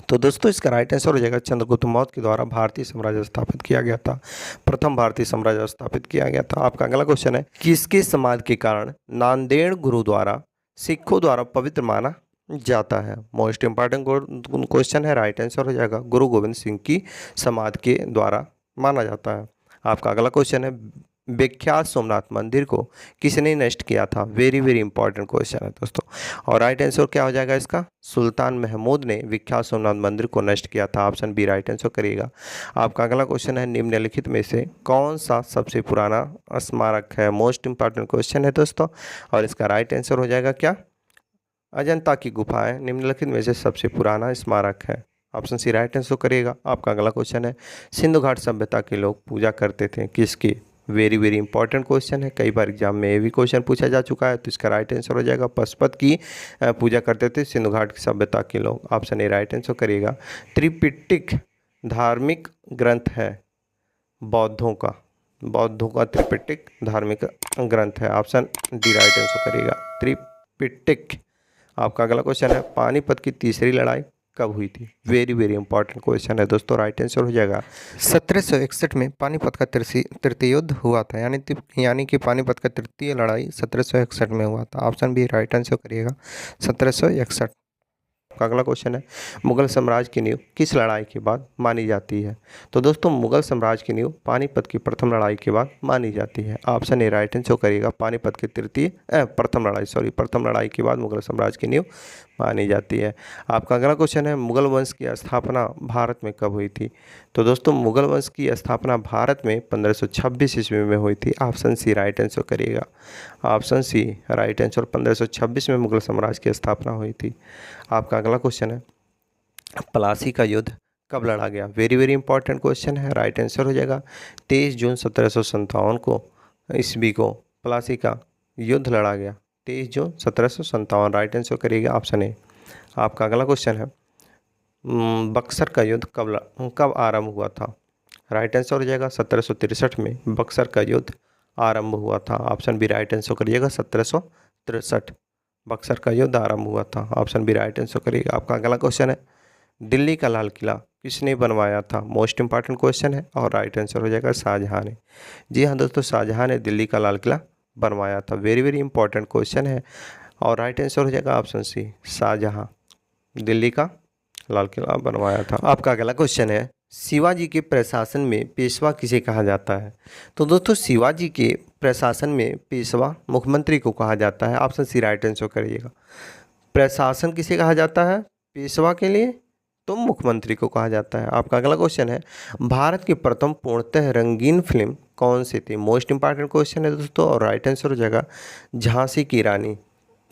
तो दोस्तों इसका राइट आंसर हो जाएगा चंद्रगुप्त मौर्य के द्वारा भारतीय साम्राज्य स्थापित किया गया था। प्रथम भारतीय साम्राज्य स्थापित किया गया था। आपका अगला क्वेश्चन है, किसके समाधि के कारण नांदेड़ गुरुद्वारा सिखों द्वारा पवित्र माना जाता है? मोस्ट इंपॉर्टेंट क्वेश्चन है, राइट आंसर हो जाएगा गुरु गोविंद सिंह की समाधि के द्वारा माना जाता है। आपका अगला क्वेश्चन है, विख्यात सोमनाथ मंदिर को किसने नष्ट किया था? वेरी वेरी इंपॉर्टेंट क्वेश्चन है दोस्तों और राइट आंसर क्या हो जाएगा इसका? सुल्तान महमूद ने विख्यात सोमनाथ मंदिर को नष्ट किया था। ऑप्शन बी राइट आंसर करिएगा। आपका अगला क्वेश्चन है, निम्नलिखित में से कौन सा सबसे पुराना स्मारक है? मोस्ट इंपॉर्टेंट क्वेश्चन है दोस्तों और इसका राइट आंसर हो जाएगा क्या? अजंता की गुफाएं निम्नलिखित में से सबसे पुराना स्मारक है। ऑप्शन सी राइट आंसर करिएगा। आपका अगला क्वेश्चन है, सिंधु घाट सभ्यता के लोग पूजा करते थे किसकी? वेरी वेरी इंपॉर्टेंट क्वेश्चन है, कई बार एग्जाम में ये भी क्वेश्चन पूछा जा चुका है। तो इसका राइट आंसर हो जाएगा पशुपत की पूजा करते थे सिंधु घाट की सभ्यता के लोग। ऑप्शन ए राइट आंसर करिएगा। त्रिपिटक धार्मिक ग्रंथ है बौद्धों का त्रिपिटक धार्मिक ग्रंथ है। ऑप्शन डी राइट आंसर करिएगा त्रिपिटक। आपका अगला क्वेश्चन है, पानीपत की तीसरी लड़ाई कब हुई थी? वेरी वेरी इंपॉर्टेंट क्वेश्चन है दोस्तों, राइट आंसर हो जाएगा 1761 में पानीपत का तृतीय युद्ध हुआ था, यानी कि पानीपत का तृतीय लड़ाई 1761 में हुआ था। ऑप्शन बी राइट आंसर करिएगा 1761। अगला क्वेश्चन है, मुगल साम्राज्य की नींव किस लड़ाई के बाद मानी जाती है? तो दोस्तों मुगल साम्राज्य की नींव पानीपत की प्रथम लड़ाई के बाद मानी जाती है। ऑप्शन ए राइट आंसर करिएगा पानीपत की प्रथम लड़ाई के बाद मुगल साम्राज्य की नींव मानी जाती है। आपका अगला क्वेश्चन है, मुगल वंश की स्थापना भारत में कब हुई थी? तो दोस्तों मुगल वंश की स्थापना भारत में 1526 ईस्वी में हुई थी। ऑप्शन सी राइट आंसर करिएगा। ऑप्शन सी राइट आंसर 1526 में मुगल साम्राज्य की स्थापना हुई थी। आपका अगला क्वेश्चन है, प्लासी का युद्ध कब लड़ा गया? वेरी वेरी इंपॉर्टेंट क्वेश्चन है, राइट आंसर हो जाएगा 23 जून 1757 को ईस्वी को प्लासी का युद्ध लड़ा गया। 23 जून 1757 राइट आंसर करिएगा ऑप्शन ए। आपका अगला क्वेश्चन है, बक्सर का युद्ध कब आरंभ हुआ था? राइट आंसर हो जाएगा 1763 में बक्सर का युद्ध आरंभ हुआ था। ऑप्शन बी राइट आंसर करिएगा 1763 बक्सर का युद्ध आरंभ हुआ था। ऑप्शन बी राइट आंसर करिएगा। आपका अगला क्वेश्चन है, दिल्ली का लाल किला किसने बनवाया था? मोस्ट इंपॉर्टेंट क्वेश्चन है और राइट आंसर हो जाएगा शाहजहां ने। जी हाँ दोस्तों, शाहजहां ने दिल्ली का लाल किला बनवाया था। वेरी वेरी इंपॉर्टेंट क्वेश्चन है और राइट आंसर हो जाएगा ऑप्शन सी, शाहजहां दिल्ली का लाल किला बनवाया था। आपका अगला क्वेश्चन है, शिवाजी के प्रशासन में पेशवा किसे कहा जाता है? तो दोस्तों शिवाजी के प्रशासन में पेशवा मुख्यमंत्री को कहा जाता है। ऑप्शन सी राइट आंसर करिएगा। प्रशासन किसे कहा जाता है पेशवा के लिए? तो मुख्यमंत्री को कहा जाता है। आपका अगला क्वेश्चन है, भारत की प्रथम पूर्णतः रंगीन फिल्म कौन सी थी? मोस्ट इंपॉर्टेंट क्वेश्चन है दोस्तों और राइट आंसर हो जाएगा झांसी की रानी।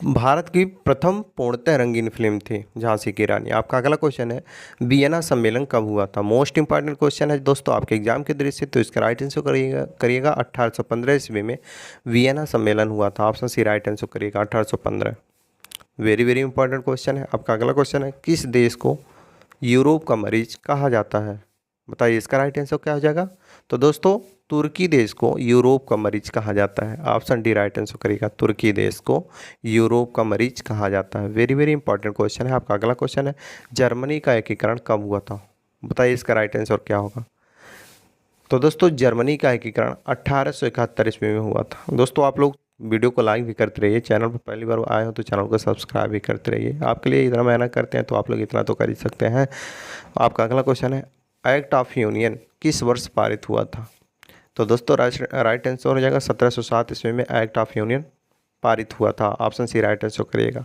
भारत की प्रथम पूर्णतः रंगीन फिल्म थी झांसी की रानी। आपका अगला क्वेश्चन है, वियना सम्मेलन कब हुआ था? मोस्ट इंपॉर्टेंट क्वेश्चन है दोस्तों आपके एग्जाम के दृष्टि से, तो इसका राइट आंसर करिएगा 1815 ईस्वी में वियना सम्मेलन हुआ था। ऑप्शन सी राइट आंसर करिएगा 1815। वेरी वेरी इंपॉर्टेंट क्वेश्चन है। आपका अगला क्वेश्चन है, किस देश को यूरोप का मरीज कहा जाता है? बताइए इसका राइट आंसर क्या हो जाएगा? तो दोस्तों तुर्की देश को यूरोप का मरीज कहा जाता है। ऑप्शन डी राइट आंसर करेगा, तुर्की देश को यूरोप का मरीज कहा जाता है। वेरी वेरी इंपॉर्टेंट क्वेश्चन है। आपका अगला क्वेश्चन है, जर्मनी का एकीकरण कब हुआ था? बताइए इसका राइट आंसर क्या होगा? तो दोस्तों जर्मनी का एकीकरण 1871 ईस्वी में हुआ था। दोस्तों आप लोग वीडियो को लाइक भी करते रहिए, चैनल पर पहली बार आए हो तो चैनल को सब्सक्राइब भी करते रहिए। आपके लिए इतना मेहनत करते हैं तो आप लोग इतना तो कर ही सकते हैं। आपका अगला क्वेश्चन है, एक्ट ऑफ यूनियन किस वर्ष पारित हुआ था? तो दोस्तों राइट आंसर हो जाएगा 1707 ईस्वी में एक्ट ऑफ यूनियन पारित हुआ था। ऑप्शन सी राइट आंसर करिएगा,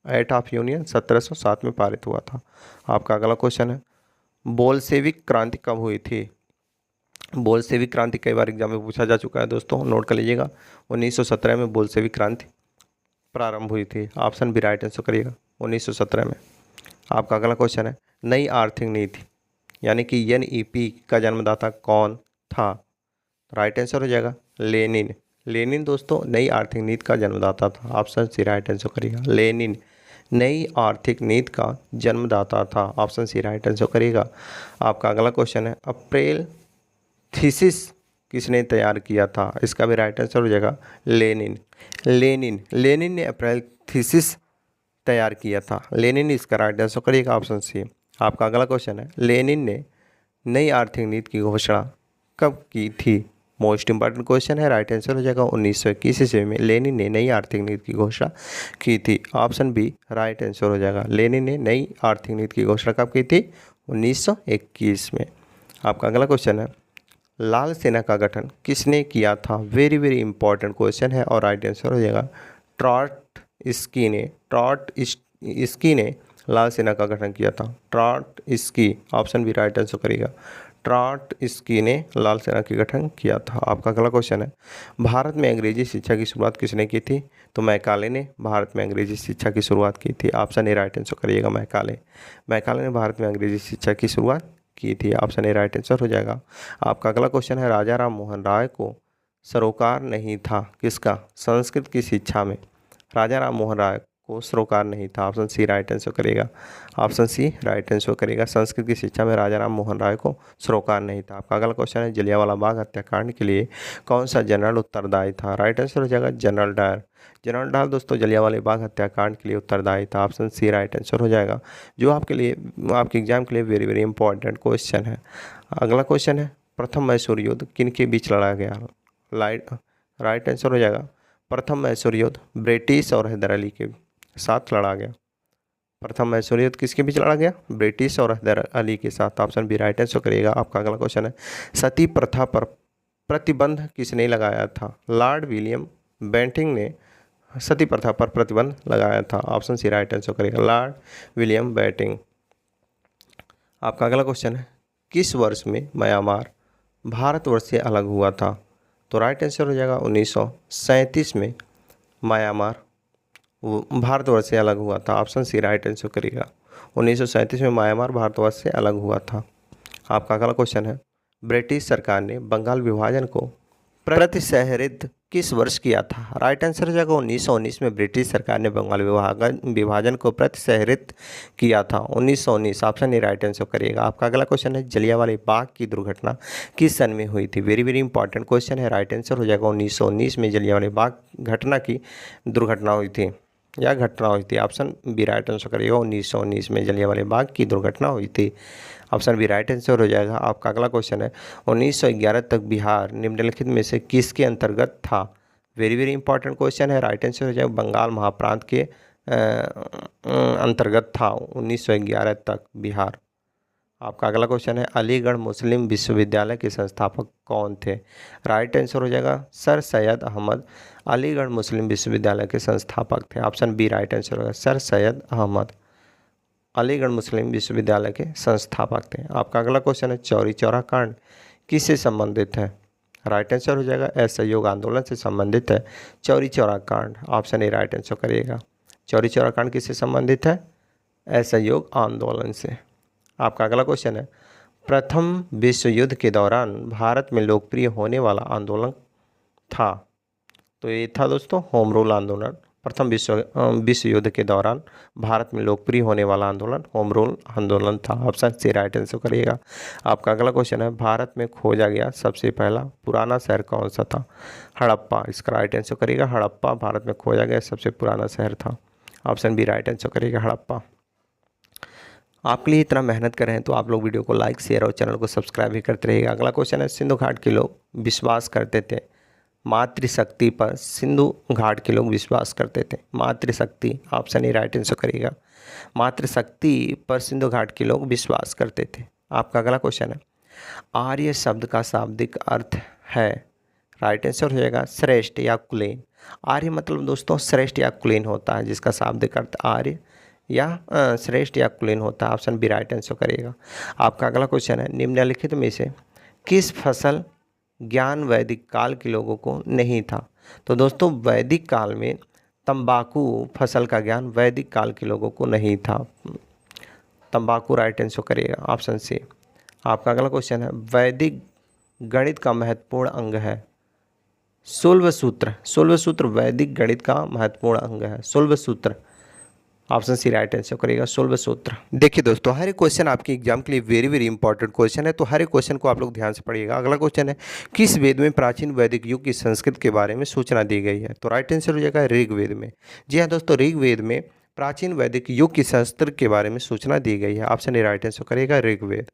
एक्ट ऑफ यूनियन 1707 में पारित हुआ था। आपका अगला क्वेश्चन है, बोल्शेविक क्रांति कब हुई थी? बोल्शेविक क्रांति कई बार एग्जाम में पूछा जा चुका है दोस्तों, नोट कर लीजिएगा। 1917 में बोल्शेविक क्रांति प्रारंभ हुई थी। ऑप्शन भी राइट आंसर करिएगा 1917 में। आपका अगला क्वेश्चन है, नई आर्थिक नीति यानी कि NEP का जन्मदाता कौन था? राइट आंसर हो जाएगा लेनिन। लेनिन दोस्तों नई आर्थिक नीति का जन्मदाता था। ऑप्शन सी राइट आंसर करिएगा, लेनिन नई आर्थिक नीति का जन्मदाता था। ऑप्शन सी राइट आंसर करिएगा। आपका अगला क्वेश्चन है, अप्रैल थीसिस किसने तैयार किया था? इसका भी राइट आंसर हो जाएगा लेनिन। लेनिन ने अप्रैल थीसिस तैयार किया था। लेनिन इसका राइट आंसर करिएगा ऑप्शन सी। आपका अगला क्वेश्चन है, लेनिन ने नई आर्थिक नीति की घोषणा कब की थी? मोस्ट इंपॉर्टेंट क्वेश्चन है, राइट आंसर हो जाएगा 1921 ईस्वी में लेनिन ने नई आर्थिक नीति की घोषणा की थी। ऑप्शन बी राइट आंसर हो जाएगा, लेनिन ने नई आर्थिक नीति की घोषणा कब की थी? 1921 में। आपका अगला क्वेश्चन है, लाल सेना का गठन किसने किया था? वेरी वेरी इंपॉर्टेंट क्वेश्चन है और राइट आंसर हो जाएगा ट्रॉटस्की ने लाल सेना का गठन किया था। ट्रॉटस्की ऑप्शन भी राइट आंसर करेगा, ट्रॉटस्की ने लाल सेना का गठन किया था। आपका अगला क्वेश्चन है, भारत में अंग्रेजी शिक्षा की शुरुआत किसने की थी? तो मैकाले ने भारत में अंग्रेजी शिक्षा की शुरुआत की थी। ऑप्शन ए राइट आंसर करिएगा, मैकाले ने भारत में अंग्रेजी शिक्षा की शुरुआत की थी। ऑप्शन ए राइट आंसर हो जाएगा। आपका अगला क्वेश्चन है, राजा राम मोहन राय को सरोकार नहीं था किसका? संस्कृत की शिक्षा में राजा राम मोहन राय को सरोकार नहीं था। ऑप्शन सी राइट आंसर करेगा, ऑप्शन सी राइट आंसर करेगा। संस्कृत की शिक्षा में राजा राम मोहन राय को सरोकार नहीं था। आपका अगला क्वेश्चन है, जलियांवाला बाग हत्याकांड के लिए कौन सा जनरल उत्तरदायी था? राइट आंसर हो जाएगा जनरल डायर। जनरल डायर दोस्तों जलियांवाला बाग हत्याकांड के लिए उत्तरदायी था। ऑप्शन सी राइट आंसर हो जाएगा, जो आपके लिए आपके एग्जाम के लिए वेरी वेरी इंपॉर्टेंट क्वेश्चन है। अगला क्वेश्चन है, प्रथम मैसूर युद्ध किन के बीच लड़ा गया? राइट आंसर हो जाएगा, प्रथम मैसूर युद्ध ब्रिटिश और हैदर अली के साथ लड़ा गया। प्रथम मैसूर युद्ध किसके बीच लड़ा गया? ब्रिटिश और हैदर अली के साथ। ऑप्शन बी राइट आंसर करिएगा। आपका अगला क्वेश्चन है, सती प्रथा पर प्रतिबंध किसने लगाया था? लॉर्ड विलियम बेंटिंक ने सती प्रथा पर प्रतिबंध लगाया था। ऑप्शन सी राइट आंसर करेगा, लॉर्ड विलियम बेंटिंक। आपका अगला क्वेश्चन है, किस वर्ष में म्यांमार भारतवर्ष से अलग हुआ था? तो राइट आंसर हो जाएगा 1937 में म्यांमार भारतवर्ष से अलग हुआ था। ऑप्शन सी राइट आंसर करिएगा, 1937 में म्यांमार भारतवर्ष से अलग हुआ था। आपका अगला क्वेश्चन है, ब्रिटिश सरकार ने बंगाल विभाजन को प्रतिशहरित किस वर्ष किया था? राइट आंसर हो जाएगा 1919 में ब्रिटिश सरकार ने बंगाल विभाजन को प्रतिशहरित किया था। 1919 ऑप्शन ए राइट आंसर करिएगा। आपका अगला क्वेश्चन है, जलियांवाला बाग की दुर्घटना किस सन में हुई थी? वेरी वेरी इंपॉर्टेंट क्वेश्चन है, राइट आंसर हो जाएगा 1919 में जलियांवाला बाग घटना की दुर्घटना हुई थी। या घटना हुई थी? ऑप्शन बी राइट आंसर करिएगा। 1919 में जलियांवाला बाग की दुर्घटना हुई थी। ऑप्शन बी राइट आंसर हो जाएगा। आपका अगला क्वेश्चन है 1911 तक बिहार निम्नलिखित में से किसके अंतर्गत था? वेरी वेरी इंपॉर्टेंट क्वेश्चन है। राइट आंसर हो जाएगा बंगाल महाप्रांत के अंतर्गत था 1911 तक बिहार। आपका अगला क्वेश्चन है अलीगढ़ मुस्लिम विश्वविद्यालय के संस्थापक कौन थे? राइट आंसर हो जाएगा सर सैयद अहमद। अलीगढ़ मुस्लिम विश्वविद्यालय के संस्थापक थे। ऑप्शन बी राइट आंसर होगा सर सैयद अहमद। अलीगढ़ मुस्लिम विश्वविद्यालय के संस्थापक थे। आपका अगला क्वेश्चन है चौरी चौरा कांड किससे संबंधित है? राइट आंसर हो जाएगा असहयोग आंदोलन से संबंधित है चौरी चौरा कांड। ऑप्शन ए राइट आंसर करिएगा। चौरी चौरा कांड किससे संबंधित है? असहयोग आंदोलन से। आपका अगला क्वेश्चन है प्रथम विश्व युद्ध के दौरान भारत में लोकप्रिय होने वाला आंदोलन था? तो ये था दोस्तों होम रूल आंदोलन। प्रथम विश्व युद्ध के दौरान भारत में लोकप्रिय होने वाला आंदोलन होम रूल आंदोलन था। ऑप्शन सी राइट आंसर करिएगा। आपका अगला क्वेश्चन है भारत में खोजा गया सबसे पहला पुराना शहर कौन सा था? हड़प्पा। इसका राइट आंसर करिएगा हड़प्पा भारत में खोजा गया सबसे पुराना शहर था। ऑप्शन बी राइट आंसर करिएगा हड़प्पा। आपके लिए इतना मेहनत कर रहे हैं तो आप लोग वीडियो को लाइक शेयर और चैनल को सब्सक्राइब भी करते रहिएगा। अगला क्वेश्चन है सिंधु घाट के लोग विश्वास करते थे मातृशक्ति पर। सिंधु घाट के लोग विश्वास करते थे मातृशक्ति। ऑप्शन ए राइट आंसर करिएगा। मातृशक्ति पर सिंधु घाट के लोग विश्वास करते थे। आपका अगला क्वेश्चन है आर्य शब्द का शाब्दिक अर्थ है? राइट आंसर हो जाएगा श्रेष्ठ या कुलीन। आर्य मतलब दोस्तों श्रेष्ठ या कुलीन होता है, जिसका शाब्दिक अर्थ आर्य या श्रेष्ठ या कुलीन होता है। ऑप्शन बी राइट आंसर करिएगा। आपका अगला क्वेश्चन है निम्नलिखित में से किस फसल ज्ञान वैदिक काल के लोगों को नहीं था? तो दोस्तों वैदिक काल में तंबाकू फसल का ज्ञान वैदिक काल के लोगों को नहीं था। तंबाकू राइट आंसर करिएगा। Option C. आपका अगला क्वेश्चन है वैदिक गणित का महत्वपूर्ण अंग है? शुल्ब सूत्र। शुल्ब सूत्र वैदिक गणित का महत्वपूर्ण अंग है। शुल्ब सूत्र। ऑप्शन सी राइट आंसर करिएगा शुल्ब सूत्र। देखिए दोस्तों हर एक क्वेश्चन आपके एग्जाम के लिए वेरी वेरी इंपॉर्टेंट क्वेश्चन है, तो हर एक क्वेश्चन को आप लोग ध्यान से पढ़िएगा। अगला क्वेश्चन है किस वेद में प्राचीन वैदिक युग की संस्कृत के बारे में सूचना दी गई है? तो राइट आंसर हो जाएगा ऋग्वेद में। जी हाँ दोस्तों ऋग्वेद में प्राचीन वैदिक युग की संस्कृत के बारे में सूचना दी गई है। ऑप्शन ए राइट आंसर करिएगा ऋग्वेद।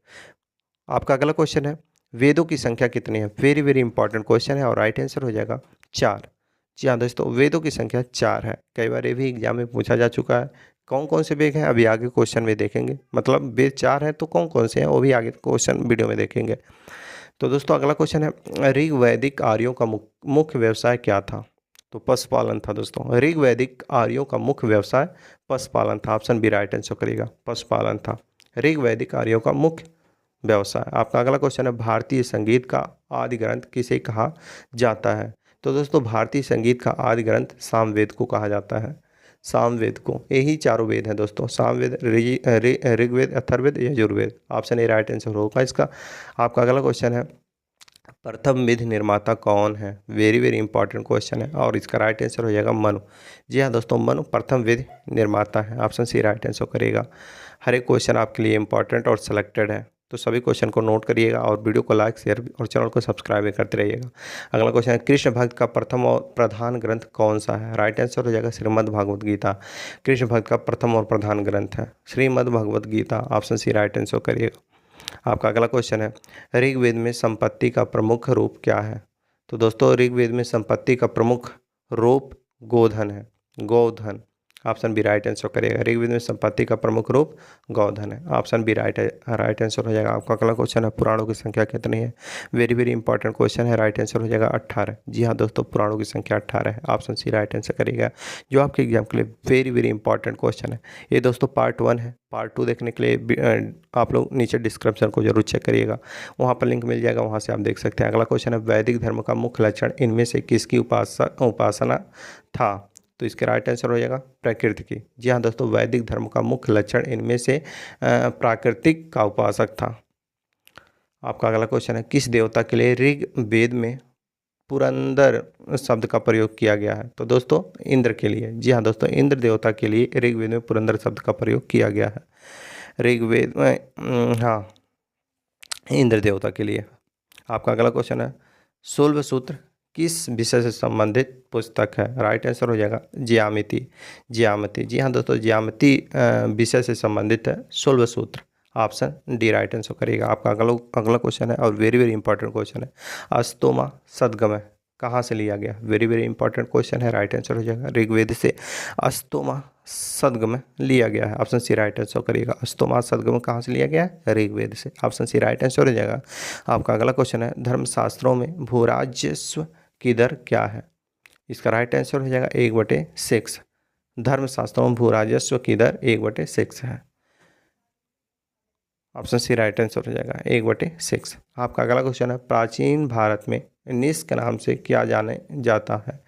आपका अगला क्वेश्चन है वेदों की संख्या कितनी है? वेरी वेरी इंपॉर्टेंट क्वेश्चन है और राइट आंसर हो जाएगा 4। जी हाँ दोस्तों वेदों की संख्या 4 है। कई बार ये भी एग्जाम में पूछा जा चुका है। कौन कौन से वेद हैं अभी आगे क्वेश्चन में देखेंगे, मतलब वेद 4 हैं तो कौन कौन से हैं वो भी आगे क्वेश्चन वीडियो में देखेंगे। तो दोस्तों अगला क्वेश्चन है ऋग वैदिक आर्यों का मुख्य व्यवसाय क्या था? तो पशुपालन था दोस्तों। ऋग वैदिक आर्यों का मुख्य व्यवसाय पशुपालन था। ऑप्शन बी राइट आंसर करेगा पशुपालन था ऋग वैदिक आर्यों का मुख्य व्यवसाय। आपका अगला क्वेश्चन है भारतीय संगीत का आदि ग्रंथ किसे कहा जाता है? तो दोस्तों भारतीय संगीत का आदि ग्रंथ सामवेद को कहा जाता है। सामवेद को। यही चारों वेद हैं दोस्तों Samaveda Rigveda Atharvaveda Yajurveda. Option A right answer होगा इसका। आपका अगला क्वेश्चन है प्रथम विधि निर्माता कौन है? वेरी वेरी इंपॉर्टेंट क्वेश्चन है और इसका राइट आंसर हो जाएगा मनु। जी हाँ दोस्तों मनु प्रथम विधि निर्माता है। ऑप्शन सी राइट आंसर करेगा। हर एक क्वेश्चन आपके लिए इंपॉर्टेंट और सिलेक्टेड है, तो सभी क्वेश्चन को नोट करिएगा और वीडियो को लाइक शेयर और चैनल को सब्सक्राइब करते रहिएगा। अगला क्वेश्चन है कृष्ण भक्त का प्रथम और प्रधान ग्रंथ कौन सा है? राइट आंसर हो जाएगा श्रीमद् भागवत गीता। कृष्ण भक्त का प्रथम और प्रधान ग्रंथ है Shrimad Bhagavad Gita. Option C right answer करिएगा। आपका अगला क्वेश्चन है ऋग्वेद में संपत्ति का प्रमुख रूप क्या है? तो दोस्तों ऋग्वेद में संपत्ति का प्रमुख रूप गोधन है। गोधन। ऑप्शन बी राइट आंसर करेगा। ऋग्वेद में संपत्ति का प्रमुख रूप गोधन है। ऑप्शन बी राइट आंसर हो जाएगा। आपका अगला क्वेश्चन है पुराणों की संख्या कितनी है? वेरी वेरी इंपॉर्टेंट क्वेश्चन है। राइट आंसर हो जाएगा 18। जी हाँ दोस्तों पुराणों की संख्या 18 है। ऑप्शन सी राइट आंसर करेगा जो आपके एग्जाम के लिए वेरी वेरी इंपॉर्टेंट क्वेश्चन है। ये दोस्तों पार्ट 1 है। पार्ट 2 देखने के लिए आप लोग नीचे डिस्क्रिप्शन को जरूर चेक करिएगा, वहाँ पर लिंक मिल जाएगा, वहाँ से आप देख सकते हैं। अगला क्वेश्चन है वैदिक धर्म का मुख्य लक्षण इनमें से किसकी उपासना था? तो इसके राइट आंसर हो जाएगा प्रकृति की। जी हाँ दोस्तों वैदिक धर्म का मुख्य लक्षण इनमें से प्राकृतिक का उपासक था। आपका अगला क्वेश्चन है किस देवता के लिए ऋग्वेद में पुरंदर शब्द का प्रयोग किया गया है? तो दोस्तों इंद्र के लिए। जी हाँ दोस्तों इंद्र देवता के लिए ऋग्वेद में पुरंदर शब्द का प्रयोग किया गया है ऋग्वेद में। हाँ इंद्र देवता के लिए। आपका अगला क्वेश्चन है शूल्ब सूत्र किस विषय से संबंधित पुस्तक है? राइट आंसर हो जाएगा ज्यामिति। ज्यामिति, जी हाँ दोस्तों, ज्यामिति विषय से संबंधित है शूल सूत्र। ऑप्शन डी राइट आंसर करिएगा। आपका अगला क्वेश्चन है और वेरी वेरी इंपॉर्टेंट क्वेश्चन है। अस्तोमा सदगमय कहाँ से लिया गया? वेरी वेरी इंपॉर्टेंट क्वेश्चन है। राइट आंसर हो जाएगा ऋग्वेद से अस्तोमा सदगमय लिया गया है। ऑप्शन सी राइट आंसर करिएगा। अस्तोमा सदगमय कहाँ से लिया गया है? ऋग्वेद से। ऑप्शन सी राइट आंसर हो जाएगा। आपका अगला क्वेश्चन है धर्मशास्त्रों में भूराजस्व की दर क्या है? इसका राइट आंसर हो जाएगा 1/6। धर्मशास्त्रों में भूराजस्व की दर 1/6 है। ऑप्शन सी राइट आंसर हो जाएगा 1/6। आपका अगला क्वेश्चन है प्राचीन भारत में निश के नाम से क्या जाने जाता है?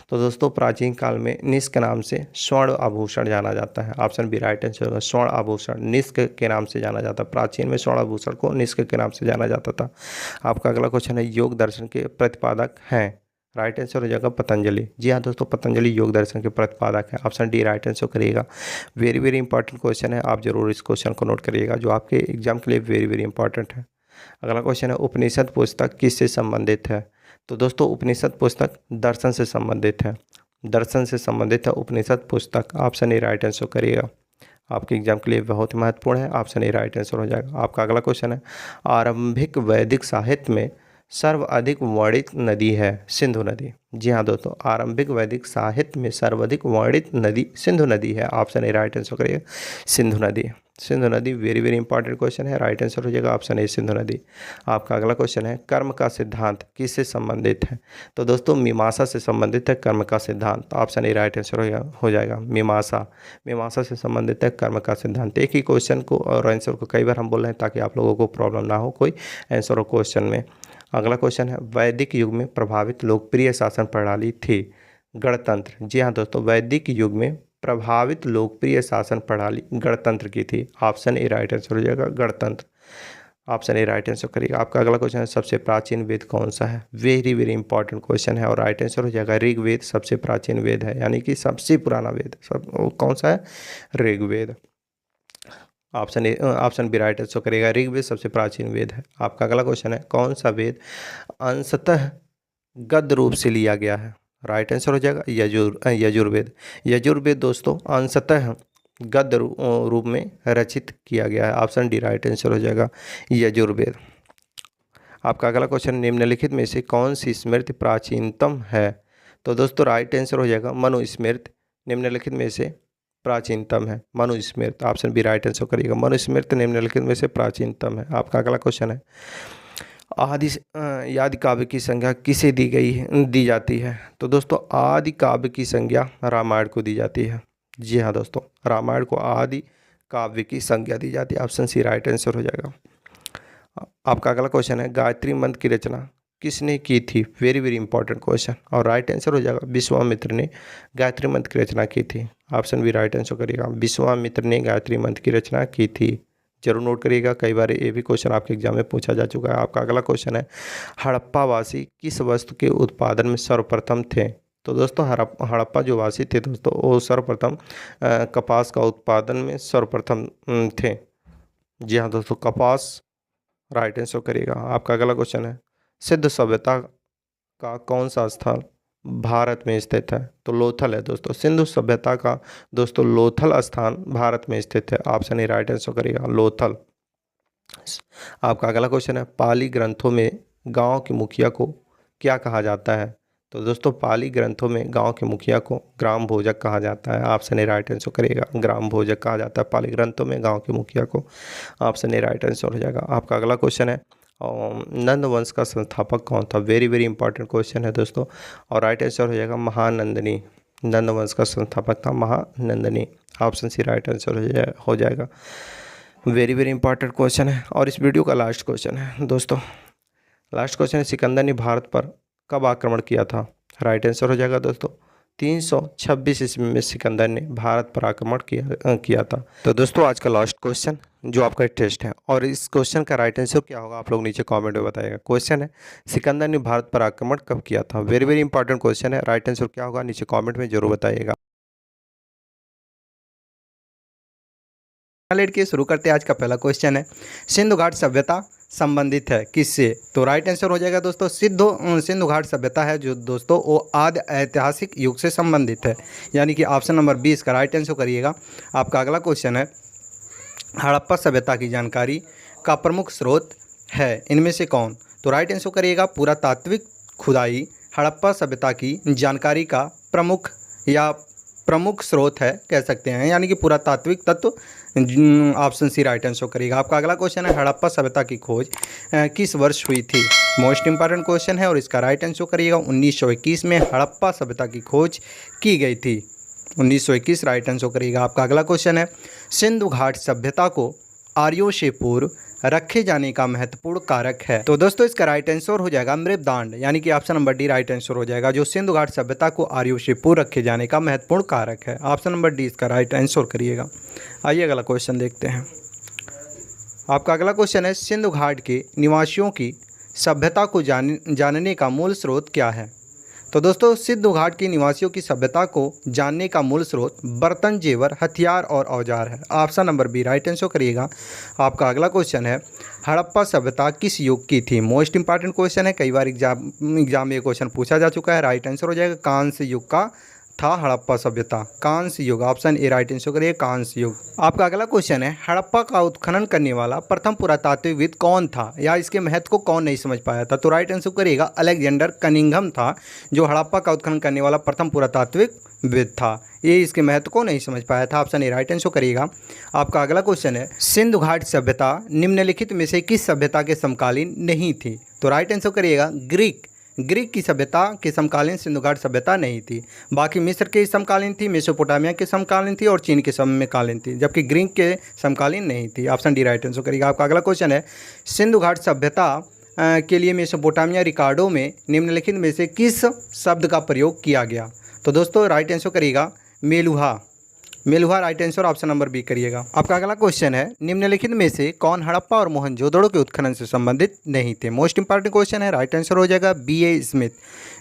तो दोस्तों प्राचीन काल में निश के नाम से स्वर्ण आभूषण जाना जाता है। ऑप्शन बी राइट आंसर होगा स्वर्ण आभूषण निष्क के नाम से जाना जाता है। प्राचीन में स्वर्ण आभूषण को निष्क के नाम से जाना जाता था। आपका अगला क्वेश्चन है योग दर्शन के प्रतिपादक हैं? राइट आंसर हो जाएगा पतंजलि। जी हाँ दोस्तों, पतंजलि योग दर्शन के प्रतिपादक है। ऑप्शन डी राइट आंसर करिएगा। वेरी वेरी इंपॉर्टेंट क्वेश्चन है, आप जरूर इस क्वेश्चन को नोट करिएगा जो आपके एग्जाम के लिए वेरी वेरी इंपॉर्टेंट है। अगला क्वेश्चन है उपनिषद पुस्तक किससे संबंधित है? तो दोस्तों उपनिषद पुस्तक दर्शन से संबंधित है। दर्शन से संबंधित है उपनिषद पुस्तक। ऑप्शन ए राइट आंसर करिएगा। आपके एग्जाम के लिए बहुत ही महत्वपूर्ण है। ऑप्शन ए राइट आंसर हो जाएगा। आपका अगला क्वेश्चन है आरंभिक वैदिक साहित्य में सर्वाधिक वर्णित नदी है सिंधु नदी। जी हाँ दोस्तों, आरंभिक वैदिक साहित्य में सर्वाधिक वर्णित नदी सिंधु नदी है। ऑप्शन ए राइट आंसर करिएगा सिंधु नदी। सिंधु नदी वेरी वेरी इंपॉर्टेंट क्वेश्चन है। राइट आंसर हो जाएगा ऑप्शन ए सिंधु नदी। आपका अगला क्वेश्चन है कर्म का सिद्धांत किससे संबंधित है? तो दोस्तों मीमांसा से संबंधित है कर्म का सिद्धांत। ऑप्शन ए राइट आंसर हो जाएगा मीमांसा। मीमांसा से संबंधित है कर्म का सिद्धांत। एक ही क्वेश्चन को और आंसर को कई बार हम बोल रहे हैं ताकि आप लोगों को प्रॉब्लम ना हो कोई आंसर और क्वेश्चन में। अगला क्वेश्चन है वैदिक युग में प्रभावित लोकप्रिय शासन प्रणाली थी? गणतंत्र। जी हाँ दोस्तों, वैदिक युग में प्रभावित लोकप्रिय शासन प्रणाली गणतंत्र की थी। ऑप्शन ए राइट आंसर हो जाएगा गणतंत्र। ऑप्शन ए राइट आंसर करिएगा। आपका अगला क्वेश्चन है सबसे प्राचीन वेद कौन सा है? वेरी वेरी इंपॉर्टेंट क्वेश्चन है और राइट आंसर हो जाएगा ऋग्वेद सबसे प्राचीन वेद है, यानी कि सबसे पुराना वेद कौन सा है? Rigveda. Option B right answer करेगा ऋग्वेद सबसे प्राचीन वेद है। आपका अगला क्वेश्चन है कौन सा वेद अंशतः गद्य रूप से लिया गया है? राइट आंसर हो जाएगा यजुर्वेद। यजुर्वेद दोस्तों अंशतः गद्य रूप में रचित किया गया है। ऑप्शन डी राइट आंसर हो जाएगा यजुर्वेद। आपका अगला क्वेश्चन निम्नलिखित में से कौन सी स्मृति प्राचीनतम है? तो दोस्तों राइट आंसर हो जाएगा मनुस्मृति निम्नलिखित में से प्राचीनतम है। Manusmriti option B right answer करिएगा। मनुस्मृति निम्नलिखित में से प्राचीनतम है। आपका अगला क्वेश्चन है आदि काव्य की संज्ञा किसे दी जाती है? तो दोस्तों आदि काव्य की संज्ञा रामायण को दी जाती है। जी हाँ दोस्तों, रामायण को आदि काव्य की संज्ञा दी जाती है। ऑप्शन सी राइट आंसर हो जाएगा। आपका अगला क्वेश्चन है गायत्री मंत्र की रचना किसने की थी? वेरी वेरी इंपॉर्टेंट क्वेश्चन और राइट आंसर हो जाएगा विश्वामित्र ने गायत्री मंत्र की रचना की थी। ऑप्शन बी राइट आंसर करिएगा। विश्वामित्र ने गायत्री मंत्र की रचना की थी। जरूर नोट करिएगा, कई बार ये भी क्वेश्चन आपके एग्जाम में पूछा जा चुका है। आपका अगला क्वेश्चन है हड़प्पावासी किस वस्तु के उत्पादन में सर्वप्रथम थे? तो दोस्तों हड़प्पा जो वासी थे दोस्तों वो सर्वप्रथम कपास का उत्पादन में सर्वप्रथम थे। जी हाँ दोस्तों, कपास राइट आंसर करिएगा। आपका अगला क्वेश्चन है सिद्ध सभ्यता का कौन सा स्थल भारत में स्थित है? तो लोथल है दोस्तों। सिंधु सभ्यता का दोस्तों लोथल स्थान भारत में स्थित है। ऑप्शन ए राइट आंसर करिएगा लोथल। आपका अगला क्वेश्चन है पाली ग्रंथों में गांव के मुखिया को क्या कहा जाता है? तो दोस्तों पाली ग्रंथों में गांव के मुखिया को ग्राम भोजक कहा जाता है। ऑप्शन ए राइट आंसर करिएगा ग्राम भोजक कहा जाता है पाली ग्रंथों में गांव के मुखिया को। ऑप्शन ए राइट आंसर हो जाएगा। आपका अगला क्वेश्चन है नंद वंश का संस्थापक कौन था? वेरी वेरी इंपॉर्टेंट क्वेश्चन है दोस्तों और राइट आंसर हो जाएगा महानंदनी। नंद वंश का संस्थापक था महानंदनी। ऑप्शन सी राइट आंसर हो जाएगा। वेरी वेरी इंपॉर्टेंट क्वेश्चन है और इस वीडियो का लास्ट क्वेश्चन है दोस्तों। लास्ट क्वेश्चन है सिकंदर ने भारत पर कब आक्रमण किया था? राइट आंसर हो जाएगा दोस्तों 326 ईस्वी में सिकंदर ने भारत पर आक्रमण किया था। तो दोस्तों आज का लास्ट क्वेश्चन जो आपका टेस्ट है और इस क्वेश्चन का राइट आंसर क्या होगा आप लोग नीचे कमेंट में बताइएगा। क्वेश्चन है सिकंदर ने भारत पर आक्रमण कब किया था? वेरी वेरी इंपॉर्टेंट क्वेश्चन है। राइट आंसर क्या होगा नीचे कमेंट में जरूर बताइएगा। लेट के शुरू करते हैं। आज का पहला क्वेश्चन है, सिंधु घाट सभ्यता संबंधित है किससे? तो राइट आंसर हो जाएगा दोस्तों सिंधु घाट सभ्यता है जो दोस्तों वो आदि ऐतिहासिक युग से संबंधित है, यानी कि ऑप्शन नंबर 20 का राइट आंसर करिएगा। आपका अगला क्वेश्चन है, हड़प्पा सभ्यता की जानकारी का प्रमुख स्रोत है इनमें से कौन? तो राइट आंसर करिएगा पुरातात्विक खुदाई हड़प्पा सभ्यता की जानकारी का प्रमुख स्रोत है कह सकते हैं, यानी कि पुरातात्विक तत्व। ऑप्शन सी राइट आंसर करिएगा। आपका अगला क्वेश्चन है, हड़प्पा सभ्यता की खोज किस वर्ष हुई थी? मोस्ट इंपॉर्टेंट क्वेश्चन है और इसका राइट आंसर करिएगा 1921 में हड़प्पा सभ्यता की खोज की गई थी। 1921 राइट आंसर करिएगा। आपका अगला क्वेश्चन है, सिंधु घाट सभ्यता को आर्यों से पूर्व रखे जाने का महत्वपूर्ण कारक है। तो दोस्तों इसका राइट आंसर हो जाएगा मृददांड, यानी कि option number D right answer हो जाएगा। जो सिंधु घाट सभ्यता को आर्यों से पूर्व रखे जाने का महत्वपूर्ण कारक है, ऑप्शन नंबर डी इसका राइट आंसर करिएगा। आइए अगला क्वेश्चन देखते हैं। आपका अगला क्वेश्चन है, सिंधु घाट के निवासियों की सभ्यता को जानने का मूल स्रोत क्या है? तो दोस्तों सिंधु घाट के निवासियों की सभ्यता को जानने का मूल स्रोत बर्तन, जेवर, हथियार और औजार है। Option number B right answer करिएगा। आपका अगला क्वेश्चन है, हड़प्पा सभ्यता किस युग की थी? मोस्ट इंपॉर्टेंट क्वेश्चन है, कई बार एग्जाम में ये क्वेश्चन पूछा जा चुका है। राइट आंसर हो जाएगा कांस्य युग का था हड़प्पा सभ्यता, कांस्य युग। ऑप्शन ए राइट आंसर करिए कांस्य युग। आपका अगला क्वेश्चन है, हड़प्पा का उत्खनन करने वाला प्रथम पुरातात्विकविद कौन था, या इसके महत्व को कौन नहीं समझ पाया था? तो राइट आंसर करिएगा अलेक्जेंडर कनिंघम था जो हड़प्पा का उत्खनन करने वाला प्रथम पुरातात्विकविद था। ये इसके महत्व को नहीं समझ पाया था। ऑप्शन ए राइट आंसर करिएगा। आपका अगला क्वेश्चन है, सिंधु घाट सभ्यता निम्नलिखित में से किस सभ्यता के समकालीन नहीं थी? तो राइट आंसर करिएगा ग्रीक की सभ्यता के समकालीन सिंधु घाट सभ्यता नहीं थी। बाकी मिस्र के समकालीन थी, मेसोपोटामिया के समकालीन थी और चीन के समकालीन थी, जबकि ग्रीक के समकालीन नहीं थी। ऑप्शन डी राइट आंसर करिएगा। आपका अगला क्वेश्चन है, सिंधु घाट सभ्यता के लिए मेसोपोटामिया रिकॉर्डों में निम्नलिखित में से किस शब्द का प्रयोग किया गया? तो दोस्तों राइट आंसर करिएगा Meluha right answer option number B करिएगा। आपका अगला क्वेश्चन है, निम्नलिखित में से कौन हड़प्पा और मोहनजोदड़ो के उत्खनन से संबंधित नहीं थे? मोस्ट इंपॉर्टेंट क्वेश्चन है, राइट आंसर हो जाएगा B.A. स्मिथ।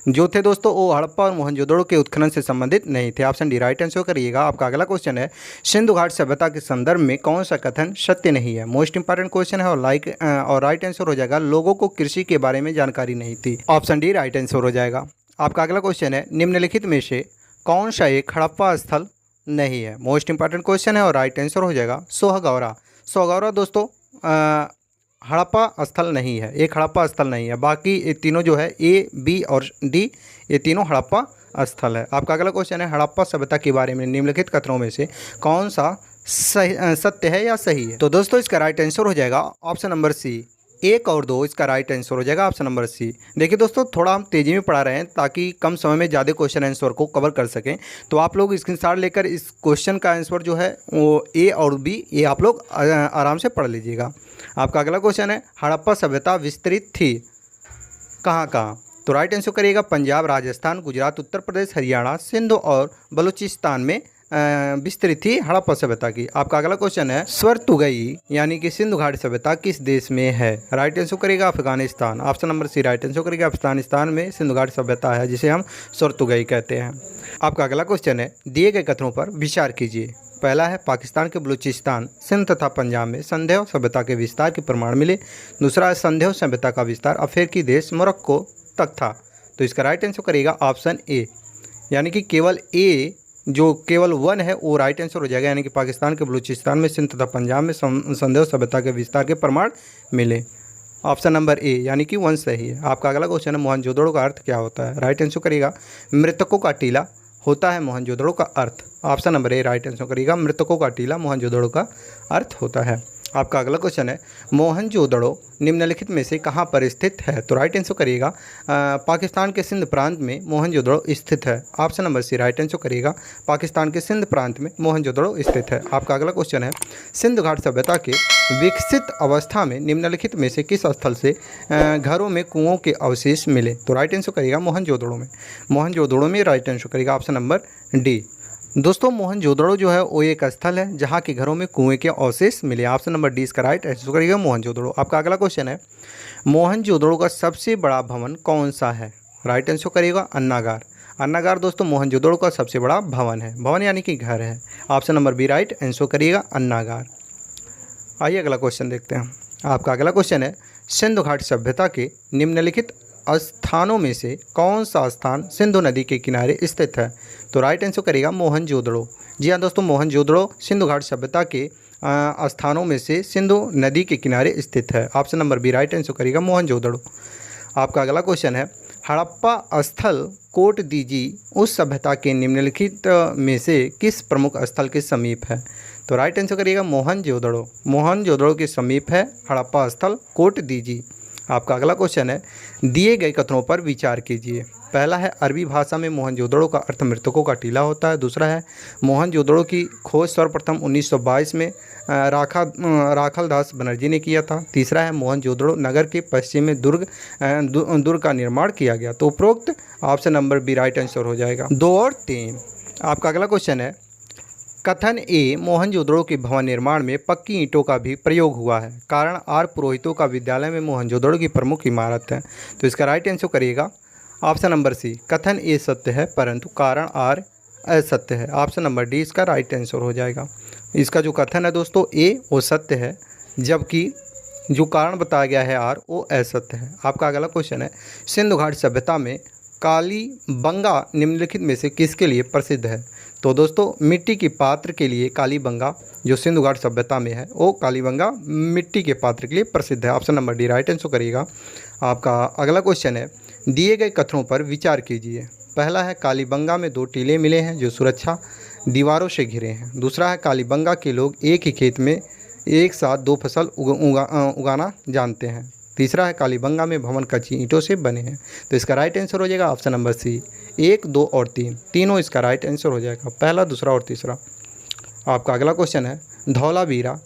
जो थे दोस्तों वो हड़प्पा और मोहनजोदड़ो के उत्खनन से संबंधित नहीं थे। ऑप्शन डी राइट आंसर करिएगा। आपका अगला क्वेश्चन है, सिंधु घाट सभ्यता के संदर्भ में कौन सा कथन सत्य नहीं है? मोस्ट इंपॉर्टेंट क्वेश्चन है और राइट आंसर हो जाएगा लोगों को कृषि के बारे में जानकारी नहीं थी। ऑप्शन डी राइट आंसर हो जाएगा। आपका अगला क्वेश्चन है, निम्नलिखित में से कौन सा एक हड़प्पा स्थल नहीं है? मोस्ट इंपॉर्टेंट क्वेश्चन है और राइट आंसर हो जाएगा सोहगौरा दोस्तों हड़प्पा स्थल नहीं है, एक हड़प्पा स्थल नहीं है। बाकी ये तीनों जो है ए, बी और डी ये तीनों हड़प्पा स्थल है। आपका अगला क्वेश्चन है, हड़प्पा सभ्यता के बारे में निम्नलिखित कथनों में से कौन सा सत्य है या सही है? तो दोस्तों इसका राइट आंसर हो जाएगा ऑप्शन नंबर सी 1 और 2 इसका राइट आंसर हो जाएगा। Option number C. देखिए दोस्तों थोड़ा हम तेज़ी में पढ़ा रहे हैं ताकि कम समय में ज़्यादा क्वेश्चन आंसर को कवर कर सकें, तो आप लोग स्क्रीनशॉट लेकर इस क्वेश्चन का आंसर जो है वो ए और बी ये आप लोग आराम से पढ़ लीजिएगा। आपका अगला क्वेश्चन है, हड़प्पा सभ्यता विस्तृत थी कहाँ? तो राइट आंसर करिएगा पंजाब, राजस्थान, गुजरात, उत्तर प्रदेश, हरियाणा, सिंध और बलूचिस्तान में विस्तृत थी हड़प्पा सभ्यता की। आपका अगला क्वेश्चन है, स्वर्तुगई यानी कि सिंधु घाट सभ्यता किस देश में है? राइट आंसर करेगा Afghanistan. Option number C right answer करेगा अफगानिस्तान में सिंधु घाट सभ्यता है जिसे हम स्वर्तुगई कहते हैं। आपका अगला क्वेश्चन है, दिए गए कथनों पर विचार कीजिए। पहला है, पाकिस्तान के बलूचिस्तान, सिंध तथा पंजाब में संदेह सभ्यता के विस्तार के प्रमाण मिले। दूसरा है, संदेह सभ्यता का विस्तार अफ्रीकी देश मोरक्को तक था। तो इसका राइट आंसर करेगा ऑप्शन ए, यानी कि केवल ए जो केवल 1 है वो राइट आंसर हो जाएगा, यानी कि पाकिस्तान के बलूचिस्तान में सिंध तथा पंजाब में संदेह सभ्यता के विस्तार के प्रमाण मिले। ऑप्शन नंबर ए यानी कि 1 सही है। आपका अगला क्वेश्चन है, मोहनजोदड़ो का अर्थ क्या होता है? राइट आंसर करिएगा मृतकों का टीला होता है मोहनजोदड़ो का अर्थ। Option number A right answer करिएगा मृतकों का टीला मोहनजोदड़ो का अर्थ होता है। आपका अगला क्वेश्चन है, मोहनजोदड़ो निम्नलिखित में से कहाँ पर स्थित है? तो राइट आंसर करिएगा पाकिस्तान के सिंध प्रांत में मोहनजोदड़ो स्थित है। Option number C right answer करिएगा पाकिस्तान के सिंध प्रांत में मोहनजोदड़ो स्थित है। आपका अगला क्वेश्चन है, सिंधु घाट सभ्यता के विकसित अवस्था में निम्नलिखित में से किस स्थल से घरों में कुओं के अवशेष मिले? तो राइट आंसर करिएगा मोहनजोदड़ो में राइट आंसर करिएगा ऑप्शन नंबर डी। दोस्तों मोहनजोदड़ो जो है वो एक स्थल है जहाँ के घरों में कुएं के अवशेष मिले। ऑप्शन नंबर डी इसका राइट आंसर करिएगा मोहनजोदड़ो। आपका अगला क्वेश्चन है, मोहनजोदड़ो का सबसे बड़ा भवन कौन सा है? राइट आंसर करिएगा अन्नागार दोस्तों मोहनजोदड़ो का सबसे बड़ा भवन है, भवन यानी कि घर है। Option number B right answer करिएगा अन्नागार। आइए अगला क्वेश्चन देखते हैं। आपका अगला क्वेश्चन है, सिंधु घाट सभ्यता के निम्नलिखित स्थानों में से कौन सा स्थान सिंधु नदी के किनारे स्थित है? तो राइट आंसर करेगा मोहनजोदड़ो। जी हाँ दोस्तों, मोहनजोदड़ो सिंधु घाट सभ्यता के स्थानों में से सिंधु नदी के किनारे स्थित है। Option number B right answer करेगा मोहनजोदड़ो। आपका अगला क्वेश्चन है, हड़प्पा स्थल कोट दीजी उस सभ्यता के निम्नलिखित में से किस प्रमुख स्थल के समीप है? तो राइट आंसर करिएगा मोहनजोदड़ो। मोहनजोदड़ो के समीप है हड़प्पा स्थल कोट दीजी। आपका अगला क्वेश्चन है, दिए गए कथनों पर विचार कीजिए। पहला है, अरबी भाषा में मोहनजोदड़ो का अर्थ मृतकों का टीला होता है। दूसरा है, मोहनजोदड़ो की खोज सर्वप्रथम 1922 में राखालदास बनर्जी ने किया था। तीसरा है, मोहनजोदड़ो नगर के पश्चिम में दुर्ग का निर्माण किया गया। तो उपरोक्त option number B right answer हो जाएगा। 2 और 3। आपका अगला क्वेश्चन है, कथन ए, मोहनजोदड़ो के भवन निर्माण में पक्की ईंटों का भी प्रयोग हुआ है। कारण आर पुरोहितों का विद्यालय में मोहनजोदड़ो की प्रमुख इमारत है। तो इसका राइट आंसर करिएगा ऑप्शन नंबर सी, कथन ए सत्य है परंतु कारण आर असत्य है। ऑप्शन नंबर डी इसका राइट आंसर हो जाएगा। इसका जो कथन है दोस्तों ए वो सत्य है, जबकि जो कारण बताया गया है आर वो असत्य है। आपका अगला क्वेश्चन है, सिंधु घाट सभ्यता में कालीबंगा निम्नलिखित में से किसके लिए प्रसिद्ध है? तो दोस्तों मिट्टी के पात्र के लिए कालीबंगा जो सिंधु घाट सभ्यता में है वो कालीबंगा मिट्टी के पात्र के लिए प्रसिद्ध है। Option number D right answer करिएगा। आपका अगला क्वेश्चन है, दिए गए कथनों पर विचार कीजिए। पहला है, कालीबंगा में 2 टीले मिले हैं जो सुरक्षा दीवारों से घिरे हैं। दूसरा है, कालीबंगा के लोग एक ही खेत में एक साथ 2 फसल उगाना जानते हैं। तीसरा है, कालीबंगा में भवन कच्ची ईंटों से बने हैं। तो इसका राइट आंसर हो जाएगा ऑप्शन नंबर सी, 1, 2 और 3 तीनों इसका राइट आंसर हो जाएगा, पहला, दूसरा और तीसरा। आपका अगला क्वेश्चन है, धौलावीरा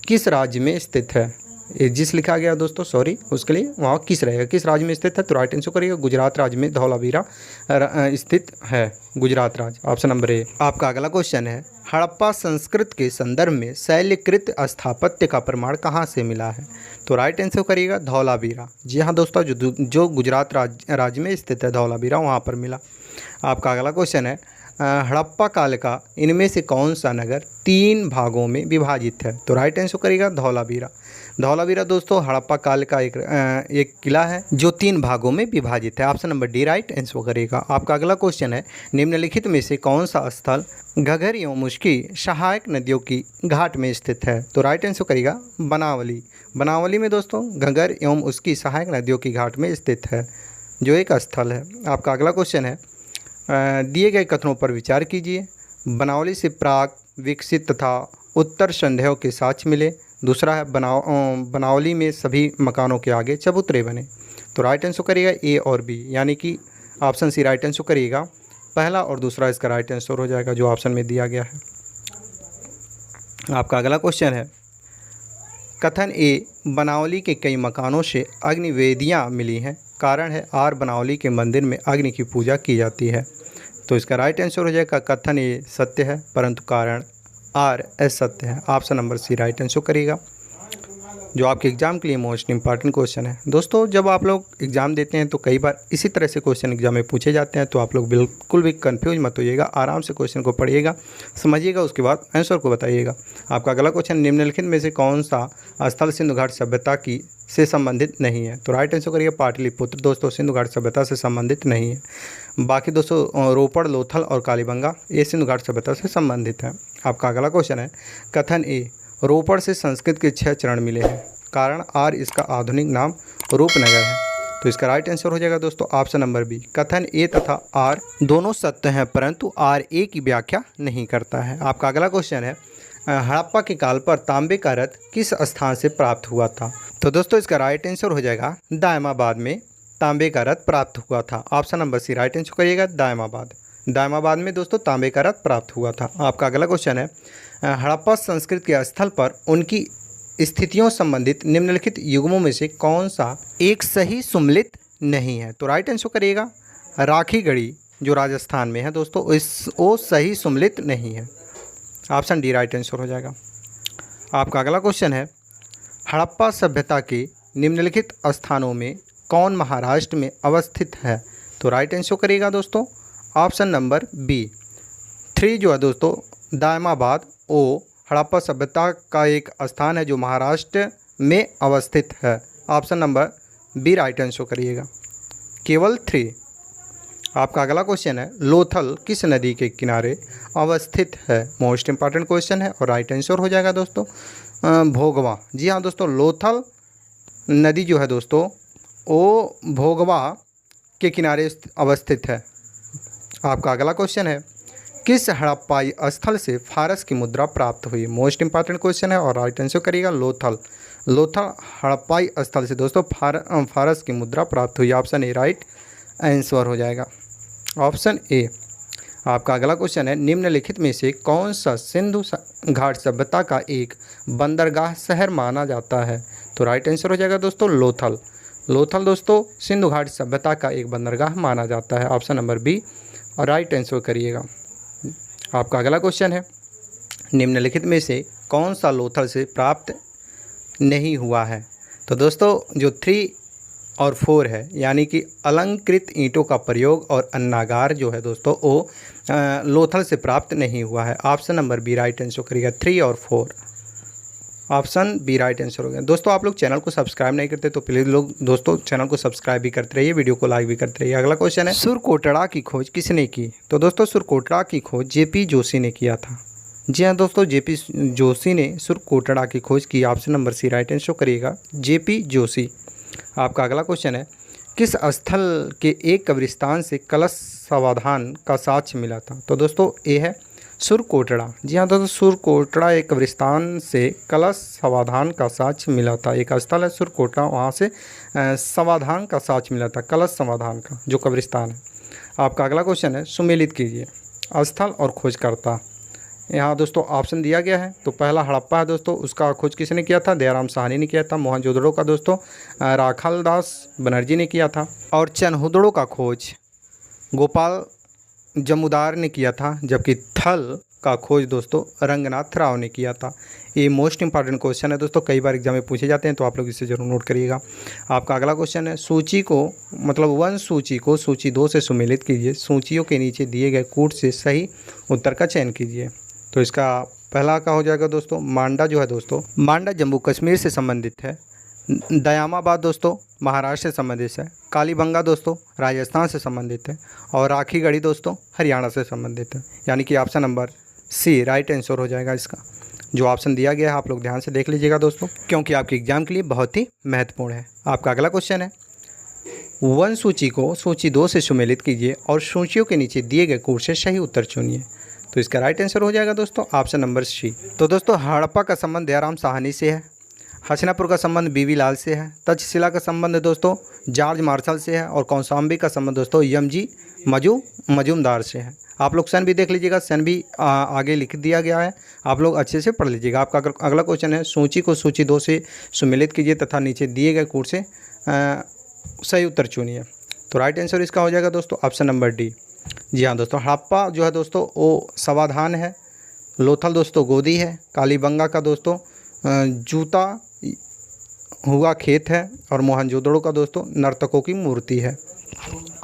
किस राज्य में स्थित है? जिस लिखा गया दोस्तों, सॉरी, उसके लिए वहाँ किस रहेगा, किस राज्य में स्थित है? तो राइट आंसर करिएगा गुजरात राज्य में धौलावीरा स्थित है, गुजरात राज्य। ऑप्शन नंबर ए। आपका अगला क्वेश्चन है, हड़प्पा संस्कृत के संदर्भ में शैलकृत स्थापत्य का प्रमाण कहाँ से मिला है? तो राइट आंसर करिएगा धौलावीरा। जी हाँ दोस्तों, जो गुजरात राज्य में स्थित है धौलावीरा, वहाँ पर मिला। आपका अगला क्वेश्चन है, हड़प्पा काल का इनमें से कौन सा नगर 3 भागों में विभाजित है? तो राइट आंसर करिएगा धौलावीरा। धौलावीरा दोस्तों हड़प्पा काल का एक किला है जो 3 भागों में विभाजित है। Option number D right answer करेगा। आपका अगला क्वेश्चन है, निम्नलिखित में से कौन सा स्थल घग्गर एवं मुश्की सहायक नदियों की घाट में स्थित है? तो राइट आंसर करेगा बनावली। बनावली में दोस्तों घग्गर एवं उसकी सहायक नदियों की घाट में स्थित है, जो एक स्थल है। आपका अगला क्वेश्चन है, दिए गए कथनों पर विचार कीजिए। बनावली से प्राग विकसित तथा उत्तर संदेह के साक्ष्य मिले। दूसरा है, बनावली में सभी मकानों के आगे चबूतरे बने। तो राइट आंसर करिएगा ए और बी, यानी कि ऑप्शन सी राइट आंसर करिएगा, पहला और दूसरा इसका राइट आंसर हो जाएगा जो ऑप्शन में दिया गया है। आपका अगला क्वेश्चन है, कथन ए, बनावली के कई मकानों से अग्निवेदियाँ मिली हैं। कारण है आर, बनावली के मंदिर में अग्नि की पूजा की जाती है। तो इसका राइट आंसर हो जाएगा कथन ए सत्य है परंतु कारण आर असत्य है। Option number C right answer करिएगा, जो आपके एग्ज़ाम के लिए मोस्ट इंपॉर्टेंट क्वेश्चन है। दोस्तों जब आप लोग एग्ज़ाम देते हैं तो कई बार इसी तरह से क्वेश्चन एग्जाम में पूछे जाते हैं, तो आप लोग बिल्कुल भी कंफ्यूज मत होइएगा, आराम से क्वेश्चन को पढ़िएगा, समझिएगा, उसके बाद आंसर को बताइएगा। आपका अगला क्वेश्चन, निम्नलिखित में से कौन सा स्थल सिंधु घाट सभ्यता की से संबंधित नहीं है? तो राइट आंसर करिए पाटलिपुत्र। दोस्तों सिंधु घाट सभ्यता से संबंधित नहीं है। बाकी दोस्तों रोपड़, लोथल और कालीबंगा ये सिंधु घाट सभ्यता से संबंधित है। आपका अगला क्वेश्चन है, कथन ए, रोपड़ से संस्कृत के 6 चरण मिले हैं। कारण आर, इसका आधुनिक नाम रूपनगर है। तो इसका राइट आंसर हो जाएगा दोस्तों ऑप्शन नंबर बी, कथन ए तथा आर दोनों सत्य हैं परंतु आर ए की व्याख्या नहीं करता है। आपका अगला क्वेश्चन है, हड़प्पा के काल पर तांबे का रथ किस स्थान से प्राप्त हुआ था? तो दोस्तों इसका राइट आंसर हो जाएगा दायमाबाद में तांबे का रथ प्राप्त हुआ था। Option number C right answer करिएगा दायमाबाद। दायमाबाद में दोस्तों तांबे का रथ प्राप्त हुआ था। आपका अगला क्वेश्चन है, हड़प्पा संस्कृति के स्थल पर उनकी स्थितियों संबंधित निम्नलिखित युग्मों में से कौन सा एक सही सुमेलित नहीं है? तो राइट आंसर करिएगा राखीगढ़ी जो राजस्थान में है दोस्तों, वो सही सुमेलित नहीं है। ऑप्शन डी राइट आंसर हो जाएगा। आपका अगला क्वेश्चन है, हड़प्पा सभ्यता के निम्नलिखित स्थानों में कौन महाराष्ट्र में अवस्थित है? तो राइट आंसर करिएगा दोस्तों ऑप्शन नंबर बी, 3 जो है दोस्तों दायमाबाद ओ हड़प्पा सभ्यता का एक स्थान है जो महाराष्ट्र में अवस्थित है। Option number B right answer करिएगा। केवल 3। आपका अगला क्वेश्चन है, लोथल किस नदी के किनारे अवस्थित है? मोस्ट इंपॉर्टेंट क्वेश्चन है और राइट आंसर हो जाएगा दोस्तों भोगवा। जी हाँ दोस्तों, लोथल नदी जो है दोस्तों वो भोगवा के किनारे अवस्थित है। आपका अगला क्वेश्चन है, किस हड़प्पाई स्थल से फारस की मुद्रा प्राप्त हुई? मोस्ट इंपॉर्टेंट क्वेश्चन है और राइट आंसर करिएगा लोथल। लोथल हड़प्पाई स्थल से दोस्तों फारस की मुद्रा प्राप्त हुई। ऑप्शन ए राइट आंसर हो जाएगा। Option A. आपका अगला क्वेश्चन है, निम्नलिखित में से कौन सा सिंधु घाट सभ्यता का एक बंदरगाह शहर माना जाता है? तो राइट आंसर हो जाएगा दोस्तों लोथल। लोथल दोस्तों सिंधु घाट सभ्यता का एक बंदरगाह माना जाता है। ऑप्शन नंबर बी और राइट आंसर करिएगा। आपका अगला क्वेश्चन है, निम्नलिखित में से कौन सा लोथल से प्राप्त नहीं हुआ है? तो दोस्तों जो 3 और 4 है, यानी कि अलंकृत ईंटों का प्रयोग और अन्नागार जो है दोस्तों वो लोथल से प्राप्त नहीं हुआ है। Option number B right answer करिएगा। 3 और 4 ऑप्शन बी राइट आंसर हो गया। दोस्तों आप लोग चैनल को सब्सक्राइब नहीं करते तो प्लीज़ लोग दोस्तों चैनल को सब्सक्राइब भी करते रहिए, वीडियो को लाइक भी करते रहिए। अगला क्वेश्चन है, सुरकोटड़ा की खोज किसने की? तो दोस्तों सुरकोटड़ा की खोज जेपी जोशी ने किया था। जी हाँ दोस्तों, जेपी जोशी ने सुरकोटड़ा की खोज की। Option number C right answer करिएगा, जेपी जोशी। आपका अगला क्वेश्चन है, किस स्थल के एक कब्रिस्तान से कलश समाधान का साक्ष्य मिला था? तो दोस्तों ए है सुरकोटड़ा। जी हाँ दोस्तों, सुरकोटड़ा एक कब्रिस्तान से कलश समाधान का साक्ष्य मिला था। एक स्थल है सुरकोटड़ा, वहाँ से समाधान का साक्ष्य मिला था, कलश समाधान का जो कब्रिस्तान है। आपका अगला क्वेश्चन है, सुमेलित कीजिए स्थल और खोजकर्ता। यहाँ दोस्तों ऑप्शन दिया गया है। तो पहला हड़प्पा है दोस्तों, उसका खोज किसने किया था? दयाराम साहनी ने किया था। मोहनजोदड़ो का दोस्तों राखालदास बनर्जी ने किया था। और चनहुदड़ो का खोज गोपाल जमुदार ने किया था, जबकि थल का खोज दोस्तों रंगनाथ राव ने किया था। ये मोस्ट इंपॉर्टेंट क्वेश्चन है दोस्तों, कई बार एग्जाम में पूछे जाते हैं, तो आप लोग इसे जरूर नोट करिएगा। आपका अगला क्वेश्चन है, सूची को मतलब वंश सूची को सूची 2 से सुमेलित कीजिए। सूचियों के नीचे दिए गए कूट से सही उत्तर का चयन कीजिए। तो इसका पहला का हो जाएगा दोस्तों मांडा जो है दोस्तों, मांडा जम्मू कश्मीर से संबंधित है। दयामाबाद दोस्तों महाराष्ट्र से संबंधित है। कालीबंगा दोस्तों राजस्थान से संबंधित है। और राखीगढ़ी दोस्तों हरियाणा से संबंधित है। यानी कि option number C right answer हो जाएगा इसका। जो ऑप्शन दिया गया है आप लोग ध्यान से देख लीजिएगा दोस्तों, क्योंकि आपके एग्जाम के लिए बहुत ही महत्वपूर्ण है। आपका अगला क्वेश्चन है, वंश सूची को सूची 2 से सुमेलित कीजिए और सूचियों के नीचे दिए गए कूट से सही उत्तर चुनिए। तो इसका राइट आंसर हो जाएगा दोस्तों ऑप्शन नंबर सी। तो दोस्तों हड़प्पा का संबंध दयाराम साहनी से है। हसनापुर का संबंध बीवी लाल से है। तक्षशिला का संबंध दोस्तों जॉर्ज मार्शल से है। और कौशाम्बी का संबंध दोस्तों यमजी मजूमदार से है। आप लोग सन भी देख लीजिएगा, सन भी आगे लिख दिया गया है, आप लोग अच्छे से पढ़ लीजिएगा। आपका अगला क्वेश्चन है, सूची को सूची 2 से सुमेलित कीजिए तथा नीचे दिए गए कूट से सही उत्तर चुनिए। तो राइट आंसर इसका हो जाएगा दोस्तों ऑप्शन नंबर डी। जी हाँ दोस्तों, हड़प्पा जो है दोस्तों वो समाधान है। लोथल दोस्तों गोदी है। कालीबंगा का दोस्तों जूता हुआ खेत है। और मोहनजोदड़ो का दोस्तों नर्तकों की मूर्ति है।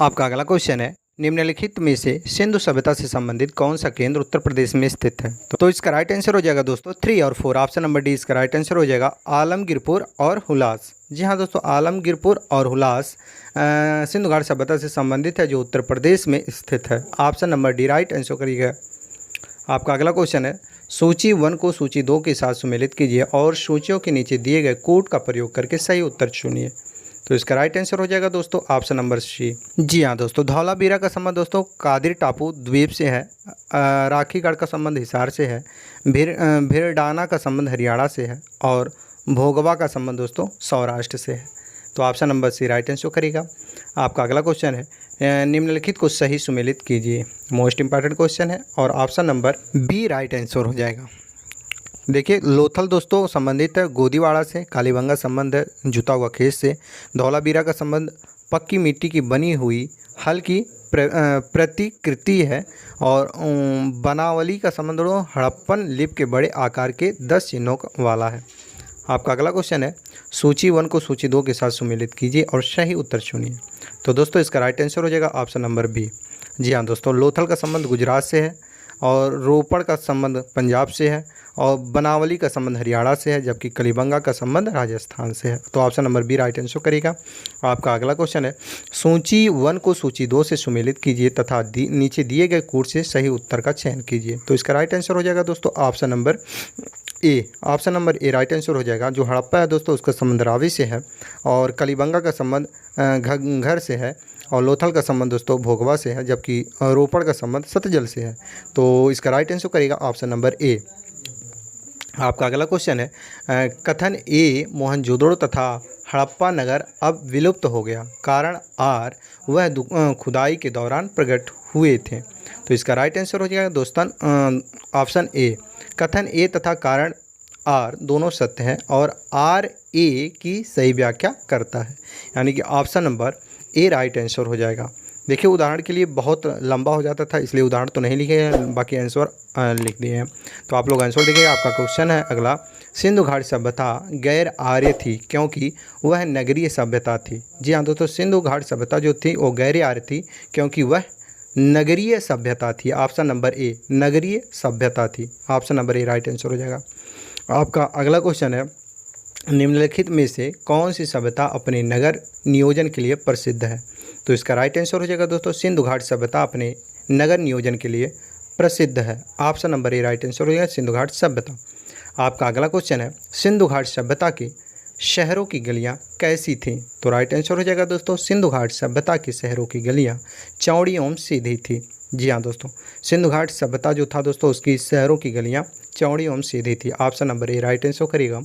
आपका अगला क्वेश्चन है, निम्नलिखित में से सिंधु सभ्यता से संबंधित कौन सा केंद्र उत्तर प्रदेश में स्थित है? तो इसका राइट आंसर हो जाएगा दोस्तों 3 और 4। ऑप्शन नंबर डी इसका राइट आंसर हो जाएगा आलमगीरपुर और हुलास। जी हाँ दोस्तों, आलमगीरपुर और हुलास सिंधु घाट सभ्यता से संबंधित है, जो उत्तर प्रदेश में स्थित है। Option number D right answer करिएगा। आपका अगला क्वेश्चन है, सूची 1 को सूची 2 के साथ सुमेलित कीजिए और सूचियों के नीचे दिए गए कूट का प्रयोग करके सही उत्तर चुनिए। तो इसका राइट आंसर हो जाएगा दोस्तों ऑप्शन नंबर सी। जी हाँ दोस्तों, धौलावीरा का संबंध दोस्तों कादिर टापू द्वीप से है। राखीगढ़ का संबंध हिसार से है। भिरडाना का संबंध हरियाणा से है। और भोगवा का संबंध दोस्तों सौराष्ट्र से है। तो option number C right answer करेगा। आपका अगला क्वेश्चन है, निम्नलिखित को सही सुमेलित कीजिए। मोस्ट इंपॉर्टेंट क्वेश्चन है और option number B right answer हो जाएगा। देखिए, लोथल दोस्तों संबंधित है गोदीवाड़ा से। कालीबंगा संबंध है जुता हुआ खेत से। धौलावीरा का संबंध पक्की मिट्टी की बनी हुई हल की प्रतिकृति है। और बनावली का संबंध हड़प्पन लिपि के बड़े आकार के 10 चिन्हों वाला है। आपका अगला क्वेश्चन है, सूची 1 को सूची 2 के साथ सुमेलित कीजिए और सही उत्तर चुनिए। तो दोस्तों इसका राइट आंसर हो जाएगा ऑप्शन नंबर बी। जी हाँ दोस्तों, लोथल का संबंध गुजरात से है। और रोपड़ का संबंध पंजाब से है। और बनावली का संबंध हरियाणा से है, जबकि कलीबंगा का संबंध राजस्थान से है। तो option number B right answer करेगा। आपका अगला क्वेश्चन है, सूची 1 को सूची 2 से सुमेलित कीजिए तथा नीचे दिए गए कोड से सही उत्तर का चयन कीजिए। तो इसका राइट आंसर हो जाएगा दोस्तों option number A. Option number A right answer हो जाएगा। जो हड़प्पा है दोस्तों उसका संबंध रावी से है, और कलीबंगा का संबंध घग्गर से है, और लोथल का संबंध दोस्तों भोगवा से है, जबकि रोपड़ का संबंध सतजल से है। तो इसका राइट आंसर करेगा ऑप्शन नंबर ए। आपका अगला क्वेश्चन है, कथन ए मोहनजोदड़ो तथा हड़प्पा नगर अब विलुप्त हो गया, कारण आर वह खुदाई के दौरान प्रकट हुए थे। तो इसका राइट आंसर हो जाएगा दोस्तों ऑप्शन ए। कथन ए तथा कारण आर दोनों सत्य हैं और आर ए की सही व्याख्या करता है, यानी कि option number A right answer हो जाएगा। देखिए उदाहरण के लिए बहुत लंबा हो जाता था, इसलिए उदाहरण तो नहीं लिखे हैं, बाकी आंसर लिख दिए हैं। तो आप लोग आंसर देखिए। आपका क्वेश्चन है अगला, सिंधु घाटी सभ्यता गैर आर्य थी क्योंकि वह नगरीय सभ्यता थी। जी हाँ दोस्तों, सिंधु घाटी सभ्यता जो थी वो गैर आर्य थी क्योंकि वह नगरीय सभ्यता थी। ऑप्शन नंबर ए नगरीय सभ्यता थी। Option number A right answer हो जाएगा। आपका अगला क्वेश्चन है, निम्नलिखित में से कौन सी सभ्यता अपने नगर नियोजन के लिए प्रसिद्ध है। तो इसका राइट आंसर हो जाएगा दोस्तों सिंधु घाटी सभ्यता अपने नगर नियोजन के लिए प्रसिद्ध है। Option number A right answer हो जाएगा सिंधु घाटी सभ्यता। आपका अगला क्वेश्चन है, सिंधु घाटी सभ्यता के शहरों की गलियां कैसी थीं। तो राइट आंसर हो जाएगा दोस्तों सिंधु घाटी सभ्यता के शहरों की गलियां चौड़ी एवं सीधी थी। जी हाँ दोस्तों, सिंधु घाटी सभ्यता जो था दोस्तों उसकी शहरों की गलियां चौड़ी एवं सीधी थी। Option number A right answer करेगा।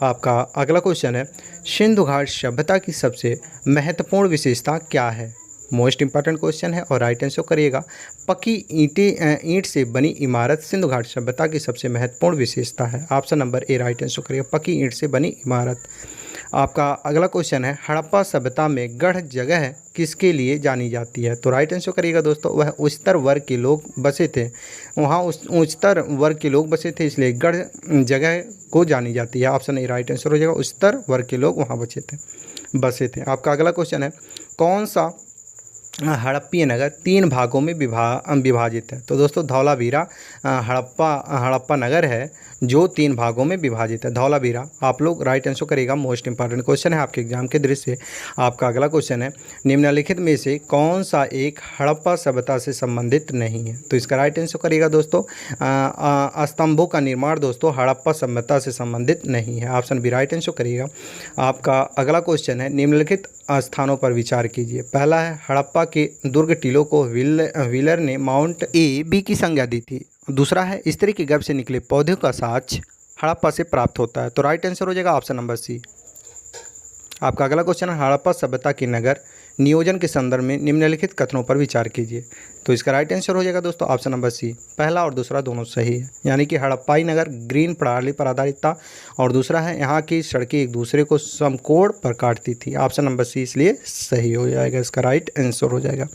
आपका अगला क्वेश्चन है, सिंधु घाटी सभ्यता की सबसे महत्वपूर्ण विशेषता क्या है। मोस्ट इंपॉर्टेंट क्वेश्चन है और राइट आंसर करिएगा। पक्की ईंट से बनी इमारत सिंधु घाटी सभ्यता की सबसे महत्वपूर्ण विशेषता है। Option number A right answer करिएगा, पक्की ईंट से बनी इमारत। आपका अगला क्वेश्चन है, हड़प्पा सभ्यता में गढ़ जगह किसके लिए जानी जाती है। तो राइट आंसर करिएगा दोस्तों, वह उच्चतर वर्ग के लोग बसे थे, वहाँ उच्चतर वर्ग के लोग बसे थे, इसलिए गढ़ जगह को जानी जाती है। ऑप्शन ए राइट आंसर हो जाएगा, उच्चतर वर्ग के लोग वहाँ बसे थे। आपका अगला क्वेश्चन है, कौन सा हड़प्पीय नगर 3 भागों में विभाजित है। तो दोस्तों धौलावीरा हड़प्पा नगर है जो 3 भागों में विभाजित है, धौलावीरा। आप लोग राइट आंसर करेगा। मोस्ट इंपॉर्टेंट क्वेश्चन है आपके एग्जाम के दृष्टि से। आपका अगला क्वेश्चन है, निम्नलिखित में से कौन सा एक हड़प्पा सभ्यता से संबंधित नहीं है। तो इसका राइट आंसर करेगा दोस्तों स्तंभों का निर्माण दोस्तों हड़प्पा सभ्यता से संबंधित नहीं है। ऑप्शन बी राइट आंसर करिएगा। आपका अगला क्वेश्चन है, निम्नलिखित स्थानों पर विचार कीजिए। पहला है, हड़प्पा के दुर्ग टीलों को व्हीलर ने माउंट ए बी की संज्ञा दी थी। दूसरा है, स्त्री के गर्भ से निकले पौधे का साक्ष्य हड़प्पा से प्राप्त होता है। तो राइट आंसर हो जाएगा ऑप्शन नंबर सी। आपका अगला क्वेश्चन है, हड़प्पा सभ्यता के नगर नियोजन के संदर्भ में निम्नलिखित कथनों पर विचार कीजिए। तो इसका राइट आंसर हो जाएगा दोस्तों ऑप्शन नंबर सी। पहला और दूसरा दोनों सही है, यानी कि हड़प्पाई नगर ग्रीन प्रणाली पर आधारित था, और दूसरा है यहाँ की सड़कें एक दूसरे को समकोण पर काटती थी। ऑप्शन नंबर सी इसलिए सही हो जाएगा, इसका राइट आंसर हो जाएगा।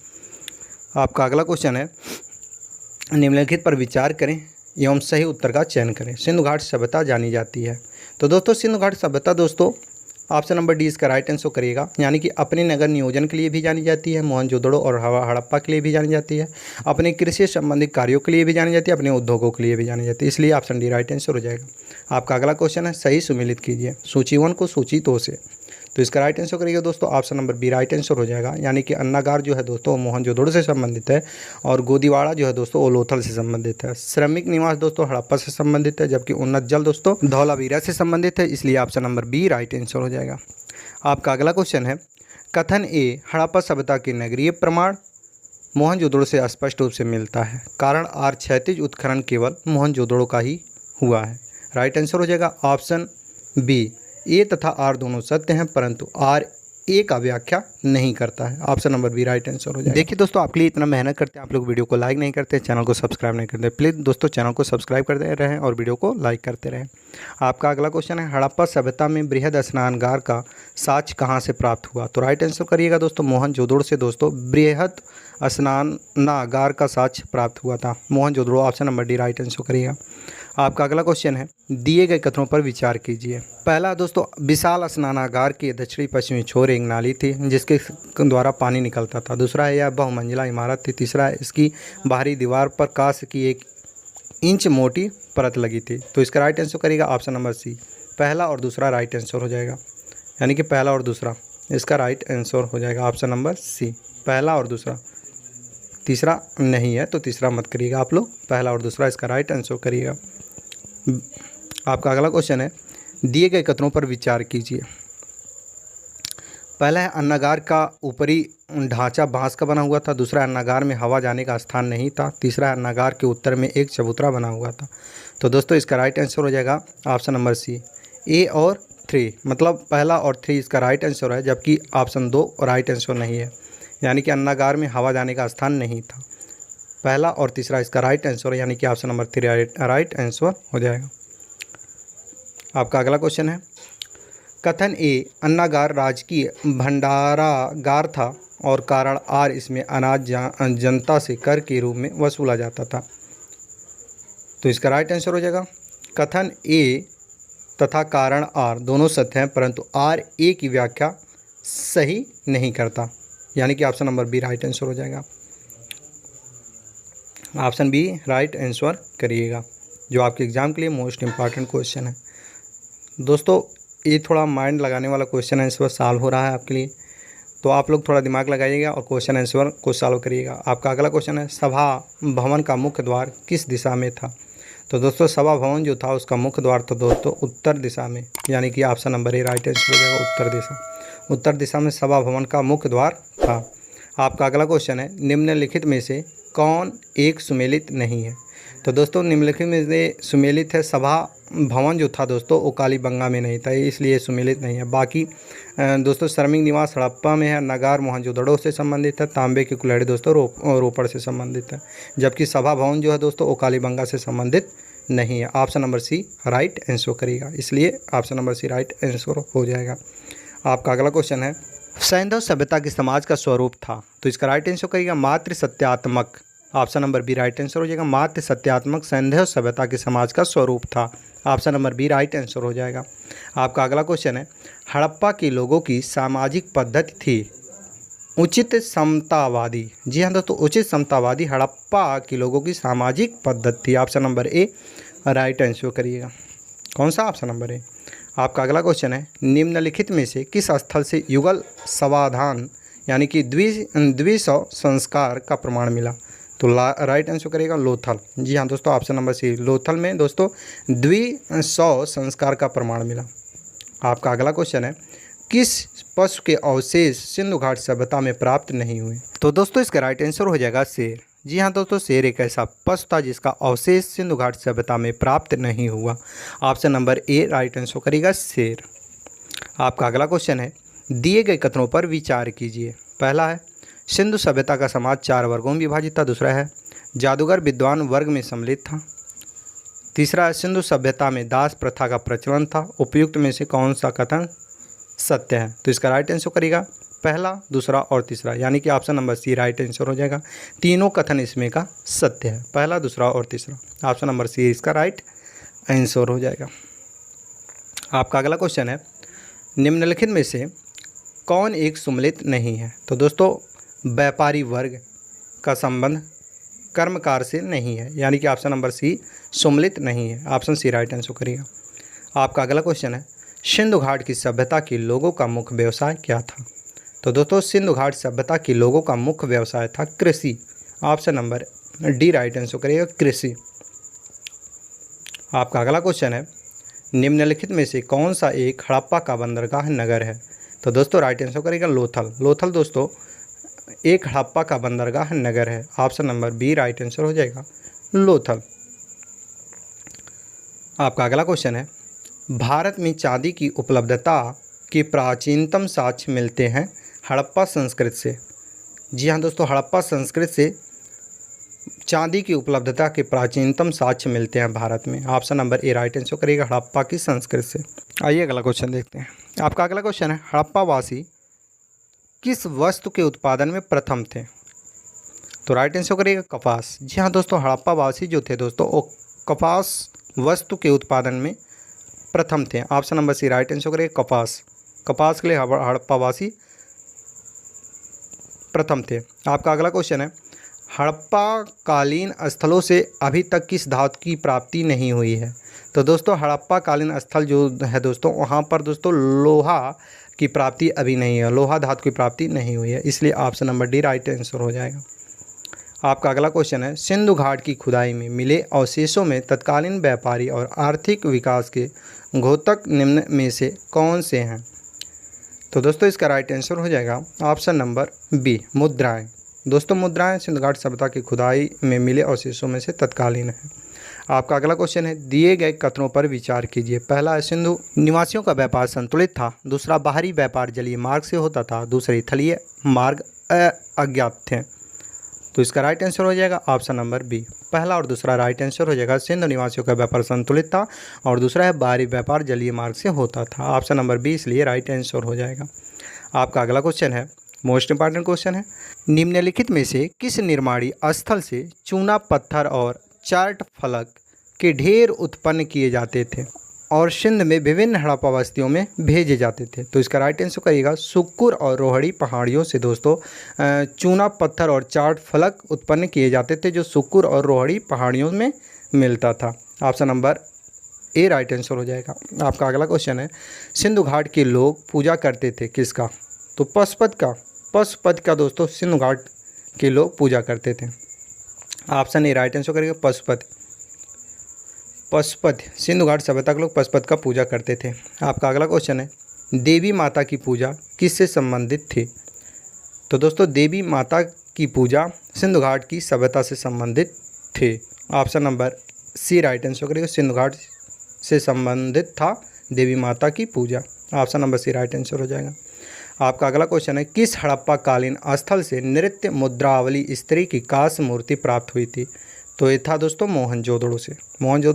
आपका अगला क्वेश्चन है, निम्नलिखित पर विचार करें एवं सही उत्तर का चयन करें। सिंधु घाटी सभ्यता जानी जाती है। तो दोस्तों सिंधु घाटी सभ्यता दोस्तों ऑप्शन नंबर डी इसका राइट आंसर करिएगा, यानी कि अपने नगर नियोजन के लिए भी जानी जाती है, मोहनजोदड़ो और हड़प्पा के लिए भी जानी जाती है, अपने कृषि संबंधित कार्यों के लिए भी जानी जाती है, अपने उद्योगों के लिए भी जानी जाती है, इसलिए ऑप्शन डी राइट आंसर हो जाएगा। आपका अगला क्वेश्चन है, सही सुमेलित कीजिए सूची 1 को सूची 2 से। तो इसका राइट आंसर करिएगा दोस्तों option number B right answer हो जाएगा, यानी कि अन्नागार जो है दोस्तों मोहनजोदड़ो से संबंधित है, और गोदीवाड़ा जो है दोस्तों वो लोथल से संबंधित है। श्रमिक निवास दोस्तों हड़प्पा से संबंधित है, जबकि उन्नत जल दोस्तों धौलावीरा से संबंधित है, इसलिए option number B right answer हो जाएगा। आपका अगला क्वेश्चन है, कथन ए हड़प्पा सभ्यता के नगरीय प्रमाण मोहनजोदड़ो से स्पष्ट रूप से मिलता है, कारण आर क्षैतिज उत्खनन केवल मोहनजोदड़ो का ही हुआ है। राइट आंसर हो जाएगा ऑप्शन बी। ए तथा आर दोनों सत्य हैं, परंतु आर ए का व्याख्या नहीं करता है। Option number B right answer हो जाएगा। देखिए दोस्तों, आपके लिए इतना मेहनत करते हैं, आप लोग वीडियो को लाइक नहीं करते, चैनल को सब्सक्राइब नहीं करते। प्लीज़ दोस्तों चैनल को सब्सक्राइब करते रहें और वीडियो को लाइक करते रहें। आपका अगला क्वेश्चन है, हड़प्पा सभ्यता में बृहद स्नानागार का साक्ष्य कहाँ से प्राप्त हुआ। तो राइट आंसर करिएगा दोस्तों मोहनजोदड़ो से दोस्तों बृहद स्नानागार का साक्ष्य प्राप्त हुआ था, Mohenjodaro. Option number D right answer करिएगा। आपका अगला क्वेश्चन है, दिए गए कथनों पर विचार कीजिए। पहला दोस्तों, विशाल स्नानागार के दक्षिणी पश्चिमी छोर एक नाली थी जिसके द्वारा पानी निकलता था। दूसरा है, यह बहुमंजिला इमारत थी। तीसरा है, इसकी बाहरी दीवार पर कांस्य की एक इंच मोटी परत लगी थी। तो इसका राइट आंसर करेगा ऑप्शन नंबर सी, पहला और दूसरा राइट आंसर हो जाएगा, यानी कि पहला और दूसरा इसका राइट आंसर हो जाएगा ऑप्शन नंबर सी, पहला और दूसरा। तीसरा नहीं है तो तीसरा मत करिएगा आप लोग, पहला और दूसरा इसका राइट आंसर करिएगा। आपका अगला क्वेश्चन है, दिए गए कथनों पर विचार कीजिए। पहला है अन्नागार का ऊपरी ढांचा बांस का बना हुआ था। दूसरा, अन्नागार में हवा जाने का स्थान नहीं था। तीसरा, अन्नागार के उत्तर में एक चबूतरा बना हुआ था। तो दोस्तों इसका राइट आंसर हो जाएगा ऑप्शन नंबर सी, ए और 3, मतलब पहला और 3 इसका राइट आंसर है, जबकि ऑप्शन 2 राइट आंसर नहीं है, यानी कि अन्नागार में हवा जाने का स्थान नहीं था। पहला और तीसरा इसका राइट आंसर है, यानी कि ऑप्शन नंबर 3 राइट आंसर हो जाएगा। आपका अगला क्वेश्चन है, कथन ए, अन्नागार राजकीय भंडारागार था और कारण आर इसमें अनाज जनता से कर के रूप में वसूला जाता था। तो इसका राइट आंसर हो जाएगा, कथन ए तथा कारण आर दोनों सत्य हैं, परंतु आर ए की व्याख्या सही नहीं करता, यानी कि option number B right answer हो जाएगा। ऑप्शन बी राइट आंसर करिएगा, जो आपके एग्जाम के लिए मोस्ट इम्पॉर्टेंट क्वेश्चन है। दोस्तों ये थोड़ा माइंड लगाने वाला क्वेश्चन आंसर सॉल्व हो रहा है आपके लिए, तो आप लोग थोड़ा दिमाग लगाइएगा और क्वेश्चन आंसर को सॉल्व करिएगा। आपका अगला क्वेश्चन है, सभा भवन का मुख्य द्वार किस दिशा में था। तो दोस्तों सभा भवन जो था उसका मुख्य द्वार था दोस्तों उत्तर दिशा में, यानी कि option number A right answer हो जाएगा, उत्तर दिशा। उत्तर दिशा में सभा भवन का मुख्य द्वार था। आपका अगला क्वेश्चन है, निम्नलिखित में से कौन एक सुमेलित नहीं है। तो दोस्तों निम्नलिखित में से सुमेलित है, सभा भवन जो था दोस्तों वो कालीबंगा में नहीं था, इसलिए सुमेलित नहीं है। बाकी दोस्तों श्रमिक निवास हड़प्पा में है, नगार मोहनजोदड़ो से संबंधित है, तांबे की कुल्हाड़ी दोस्तों रोपड़ से संबंधित है, जबकि सभा भवन जो है दोस्तों वो कालीबंगा से संबंधित नहीं है। Option number C right answer करेगा, इसलिए option number C right answer हो जाएगा। आपका अगला क्वेश्चन है, सैंधव सभ्यता के समाज का स्वरूप था। तो इसका राइट आंसर करिएगा मातृ सत्यात्मक, option number B right answer हो जाएगा, मातृ सत्यात्मक सैंधव सभ्यता के समाज का स्वरूप था। Option number B right answer हो जाएगा। आपका अगला क्वेश्चन है, हड़प्पा के लोगों की सामाजिक पद्धति थी उचित समतावादी। जी हाँ दोस्तों, उचित समतावादी हड़प्पा के लोगों की सामाजिक पद्धति थी। Option number A right answer करिएगा। कौन सा ऑप्शन नंबर है। आपका अगला क्वेश्चन है, निम्नलिखित में से किस स्थल से युगल समाधान यानी कि द्विसव संस्कार का प्रमाण मिला। तो राइट आंसर करेगा लोथल। जी हाँ दोस्तों, ऑप्शन नंबर सी लोथल में दोस्तों द्विसव संस्कार का प्रमाण मिला। आपका अगला क्वेश्चन है, किस पशु के अवशेष सिंधु घाट सभ्यता में प्राप्त नहीं हुए। तो दोस्तों इसका राइट आंसर हो जाएगा शेर। जी हाँ दोस्तों, शेर एक ऐसा पशु था जिसका अवशेष सिंधु घाट सभ्यता में प्राप्त नहीं हुआ। Option number A right answer करेगा शेर। आपका अगला क्वेश्चन है, दिए गए कथनों पर विचार कीजिए। पहला है, सिंधु सभ्यता का समाज 4 वर्गों में विभाजित था। दूसरा है, जादूगर विद्वान वर्ग में सम्मिलित था। तीसरा है, सिंधु सभ्यता में दास प्रथा का प्रचलन था। उपयुक्त में से कौन सा कथन सत्य है। तो इसका राइट आंसर करेगा पहला, दूसरा और तीसरा, यानी कि option number C right answer हो जाएगा। तीनों कथन इसमें का सत्य है, पहला, दूसरा और तीसरा। ऑप्शन नंबर सी इसका राइट आंसर हो जाएगा। आपका अगला क्वेश्चन है, निम्नलिखित में से कौन एक सुमेलित नहीं है। तो दोस्तों व्यापारी वर्ग का संबंध कर्मकार से नहीं है, यानी कि ऑप्शन नंबर सी सुमेलित नहीं है। ऑप्शन सी राइट आंसर करिएगा। आपका अगला क्वेश्चन है, सिंधु घाट की सभ्यता के लोगों का मुख्य व्यवसाय क्या था। तो दोस्तों सिंधु घाट सभ्यता के लोगों का मुख्य व्यवसाय था कृषि। Option number D right answer करिएगा, कृषि। आपका अगला क्वेश्चन है, निम्नलिखित में से कौन सा एक हड़प्पा का बंदरगाह नगर है। तो दोस्तों राइट आंसर करेगा लोथल। लोथल दोस्तों एक हड़प्पा का बंदरगाह नगर है। Option number B right answer हो जाएगा, लोथल। आपका अगला क्वेश्चन है, भारत में चांदी की उपलब्धता के प्राचीनतम साक्ष्य मिलते हैं हड़प्पा संस्कृति से। जी हाँ दोस्तों, हड़प्पा संस्कृति से चांदी की उपलब्धता के प्राचीनतम साक्ष्य मिलते हैं भारत में। Option number A right answer करेगा, हड़प्पा की संस्कृति से। आइए अगला क्वेश्चन देखते हैं। आपका अगला क्वेश्चन है, हड़प्पा वासी किस वस्तु के उत्पादन में प्रथम थे। तो राइट आंसर करेगा कपास। जी हाँ दोस्तों, हड़प्पा वासी जो थे दोस्तों वो कपास वस्तु के उत्पादन में प्रथम थे। Option number C right answer करेगा कपास। कपास के लिए हड़प्पा वासी प्रथम थे। आपका अगला क्वेश्चन है, हड़प्पा कालीन स्थलों से अभी तक किस धातु की प्राप्ति नहीं हुई है? तो दोस्तों हड़प्पा कालीन स्थल जो है दोस्तों, वहाँ पर दोस्तों लोहा की प्राप्ति अभी नहीं है, लोहा धातु की प्राप्ति नहीं हुई है, इसलिए option number D right answer हो जाएगा। आपका अगला क्वेश्चन है, सिंधु घाट की खुदाई में मिले अवशेषों में तत्कालीन व्यापारी और आर्थिक विकास के घोतक निम्न में से कौन से हैं? तो दोस्तों इसका राइट आंसर हो जाएगा ऑप्शन नंबर बी मुद्राएं। दोस्तों मुद्राएं सिंधु घाट सभ्यता की खुदाई में मिले अवशेषों में से तत्कालीन है। आपका अगला क्वेश्चन है, दिए गए कथनों पर विचार कीजिए। पहला है सिंधु निवासियों का व्यापार संतुलित था, दूसरा बाहरी व्यापार जलीय मार्ग से होता था, दूसरे थलीय मार्ग अज्ञात थे। तो इसका राइट आंसर हो जाएगा ऑप्शन नंबर बी। पहला और दूसरा राइट आंसर हो जाएगा, सिंधु निवासियों का व्यापार संतुलित था और दूसरा है बाहरी व्यापार जलीय मार्ग से होता था। ऑप्शन नंबर बी इसलिए राइट आंसर हो जाएगा। आपका अगला क्वेश्चन है, मोस्ट इंपॉर्टेंट क्वेश्चन है, निम्नलिखित में से किस निर्माणी स्थल से चूना पत्थर और चार्ट फलक के ढेर उत्पन्न किए जाते थे और सिंध में विभिन्न हड़प्पा बस्तियों में भेजे जाते थे? तो इसका राइट आंसर करिएगा, सुक्कुर और रोहड़ी पहाड़ियों से दोस्तों चूना पत्थर और चार्ट फलक उत्पन्न किए जाते थे, जो सुक्कुर और रोहड़ी पहाड़ियों में मिलता था। Option number A right answer हो जाएगा। आपका अगला क्वेश्चन है, सिंधु घाट के लोग पूजा करते थे किसका? तो पशुपति का दोस्तों सिंधु घाट के लोग पूजा करते थे। ऑप्शन ए राइट आंसर करेगा पशुपति सिंधु घाट सभ्यता के लोग पशुपति का पूजा करते थे। आपका अगला क्वेश्चन है, देवी माता की पूजा किससे संबंधित थी? तो दोस्तों देवी माता की पूजा सिंधु घाट की सभ्यता से संबंधित थे। Option number C right answer करेगा, सिंधु घाट से संबंधित था देवी माता की पूजा। Option number C right answer हो जाएगा। आपका अगला क्वेश्चन है, किस हड़प्पा कालीन स्थल से नृत्य मुद्रावली स्त्री की कांस्य मूर्ति प्राप्त हुई थी? तो ये था दोस्तों मोहनजोदड़ो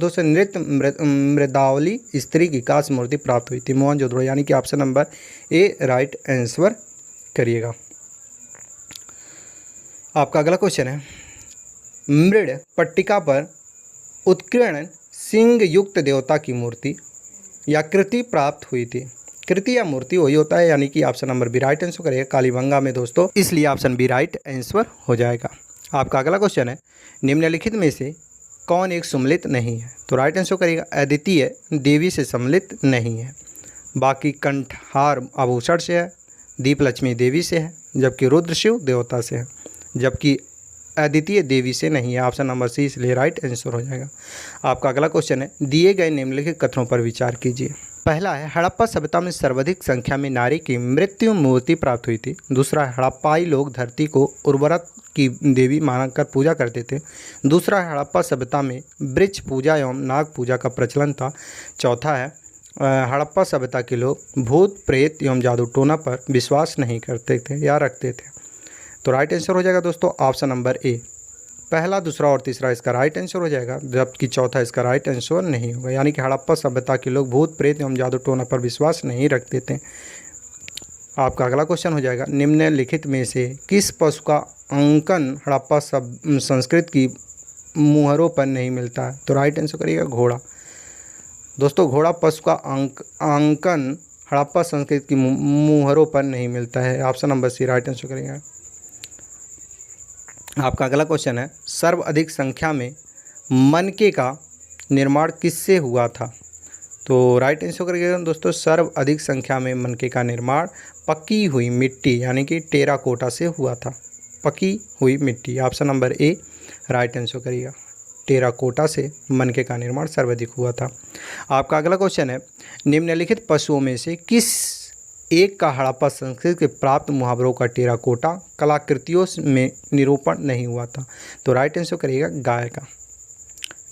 से नृत्य मृदावली स्त्री की कांस्य मूर्ति प्राप्त हुई थी मोहनजोदड़ो, यानी कि option number A right answer करिएगा। आपका अगला क्वेश्चन है, मृड पट्टिका पर उत्कीर्ण सिंह युक्त देवता की मूर्ति या कृति प्राप्त हुई थी? कृति या मूर्ति वही होता है, यानी कि option number B right answer करेगा, कालीबंगा में दोस्तों, इसलिए ऑप्शन बी राइट आंसर हो जाएगा। आपका अगला क्वेश्चन है, निम्नलिखित में से कौन एक सम्मिलित नहीं है? तो राइट आंसर करेगा, अद्वितीय देवी से सम्मिलित नहीं है, बाकी कंठहार आभूषण से है, दीप लक्ष्मी देवी से है, जबकि रुद्र शिव देवता से है, जबकि अद्वितीय देवी से नहीं है। ऑप्शन नंबर सी इसलिए राइट आंसर हो जाएगा। आपका अगला क्वेश्चन है, दिए गए निम्नलिखित कथनों पर विचार कीजिए। पहला है, हड़प्पा सभ्यता में सर्वाधिक संख्या में नारी की मृत्यु मूर्ति प्राप्त हुई थी। दूसरा है, हड़प्पाई लोग धरती को उर्वरक की देवी मानकर पूजा करते थे। दूसरा है, हड़प्पा सभ्यता में वृक्ष पूजा एवं नाग पूजा का प्रचलन था। चौथा है, हड़प्पा सभ्यता के लोग भूत प्रेत एवं जादू टोना पर विश्वास नहीं करते थे या रखते थे। तो राइट आंसर हो जाएगा दोस्तों ऑप्शन नंबर ए। पहला, दूसरा और तीसरा इसका राइट आंसर हो जाएगा, जबकि चौथा इसका राइट आंसर नहीं होगा, यानी कि हड़प्पा सभ्यता के लोग भूत प्रेत एवं जादू टोना पर विश्वास नहीं रखते थे। आपका अगला क्वेश्चन हो जाएगा, निम्नलिखित में से किस पशु का अंकन हड़प्पा संस्कृत की मुहरों पर नहीं मिलता है? तो राइट आंसर करिएगा घोड़ा। दोस्तों घोड़ा पशु का अंकन हड़प्पा संस्कृत की मुहरों पर नहीं मिलता है। Option number C right answer करिएगा। आपका अगला क्वेश्चन है, सर्वाधिक संख्या में मनके का निर्माण किससे हुआ था? तो राइट आंसर करिएगा दोस्तों, सर्वाधिक संख्या में मनके का निर्माण पकी हुई मिट्टी यानी कि टेराकोटा से हुआ था। पकी हुई मिट्टी, option number A right answer करिएगा, टेराकोटा से मनके का निर्माण सर्वाधिक हुआ था। आपका अगला क्वेश्चन है, निम्नलिखित पशुओं में से किस एक का हड़प्पा संस्कृति के प्राप्त मुहावरों का टेराकोटा कलाकृतियों में निरूपण नहीं हुआ था? तो राइट आंसर करिएगा गाय का।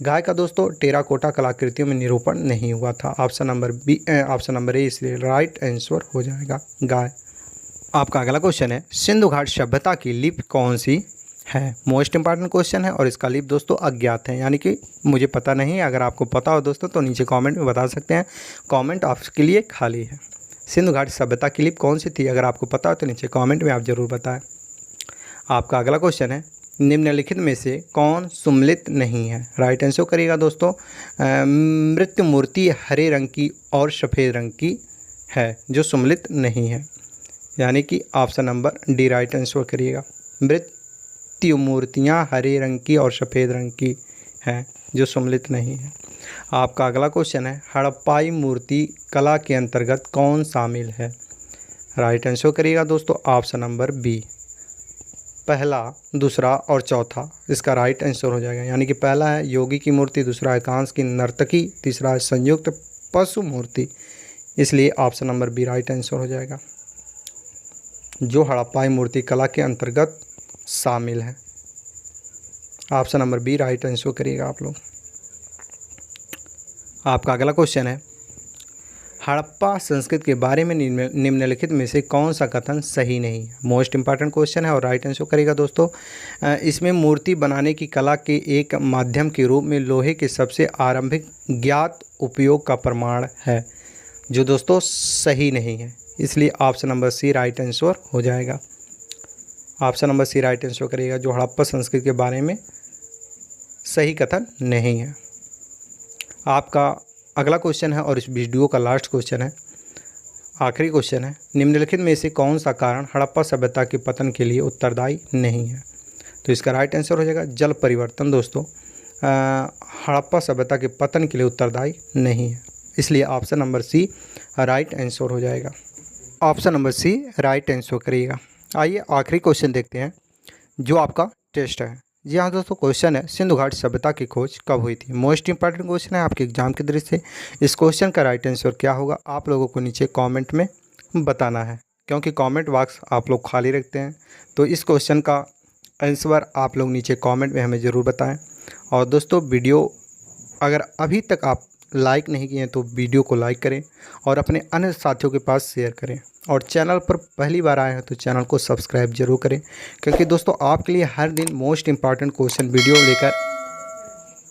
गाय का दोस्तों टेराकोटा कलाकृतियों में निरूपण नहीं हुआ था। ऑप्शन नंबर ए इसलिए राइट आंसर हो जाएगा गाय। आपका अगला क्वेश्चन है, सिंधु घाट सभ्यता की लिपि कौन सी है? मोस्ट इंपॉर्टेंट क्वेश्चन है और इसका लिपि दोस्तों अज्ञात है, यानी कि मुझे पता नहीं है। अगर आपको पता हो दोस्तों तो नीचे कमेंट में बता सकते हैं, कमेंट आपके लिए खाली है। सिंधु घाट सभ्यता की लिपि कौन सी थी? अगर आपको पता हो तो नीचे कमेंट में आप ज़रूर बताएं। आपका अगला क्वेश्चन है, निम्नलिखित में से कौन सम्मिलित नहीं है? राइट आंसर करिएगा दोस्तों, मृत्यु मूर्ति हरे रंग की और सफ़ेद रंग की है जो सम्मिलित नहीं है, यानी कि option number D right answer करिएगा। मृत्यु मृत्यु मूर्तियाँ हरे रंग की और सफ़ेद रंग की हैं जो सम्मिलित नहीं है। आपका अगला क्वेश्चन है, हड़प्पाई मूर्ति कला के अंतर्गत कौन शामिल है? राइट आंसर करिएगा दोस्तों ऑप्शन नंबर बी, पहला, दूसरा और चौथा इसका राइट आंसर हो जाएगा। यानी कि पहला है योगी की मूर्ति, दूसरा है कांस की नर्तकी, तीसरा है संयुक्त पशु मूर्ति, इसलिए option number B right answer हो जाएगा जो हड़प्पाई मूर्ति कला के अंतर्गत शामिल है। Option number B right answer करिएगा आप लोग। आपका अगला क्वेश्चन है, हड़प्पा संस्कृति के बारे में निम्नलिखित में से कौन सा कथन सही नहीं है? मोस्ट इंपॉर्टेंट क्वेश्चन है और राइट आंसर करेगा दोस्तों। इसमें मूर्ति बनाने की कला के एक माध्यम के रूप में लोहे के सबसे आरंभिक ज्ञात उपयोग का प्रमाण है, जो दोस्तों सही नहीं है, इसलिए option number C right answer हो जाएगा। Option number C right answer करिएगा जो हड़प्पा संस्कृति के बारे में सही कथन नहीं है। आपका अगला क्वेश्चन है और इस वीडियो का लास्ट क्वेश्चन है, आखिरी क्वेश्चन है, निम्नलिखित में से कौन सा कारण हड़प्पा सभ्यता के पतन के लिए उत्तरदायी नहीं है? तो इसका राइट आंसर हो जाएगा जल परिवर्तन दोस्तों हड़प्पा सभ्यता के पतन के लिए उत्तरदायी नहीं है, इसलिए option number C right answer हो जाएगा। Option number C right answer करिएगा। आइए आखिरी क्वेश्चन देखते हैं जो आपका टेस्ट है। जी हाँ दोस्तों, क्वेश्चन है सिंधु घाटी सभ्यता की खोज कब हुई थी? मोस्ट इंपॉर्टेंट क्वेश्चन है आपके एग्जाम की दृष्टि से। इस क्वेश्चन का राइट आंसर क्या होगा आप लोगों को नीचे कमेंट में बताना है, क्योंकि कमेंट बॉक्स आप लोग खाली रखते हैं। तो इस क्वेश्चन का आंसर आप लोग नीचे कमेंट में हमें ज़रूर बताएं। और दोस्तों वीडियो अगर अभी तक आप लाइक नहीं किए हैं तो वीडियो को लाइक करें और अपने अन्य साथियों के पास शेयर करें, और चैनल पर पहली बार आए हैं तो चैनल को सब्सक्राइब जरूर करें, क्योंकि दोस्तों आपके लिए हर दिन मोस्ट इंपॉर्टेंट क्वेश्चन वीडियो लेकर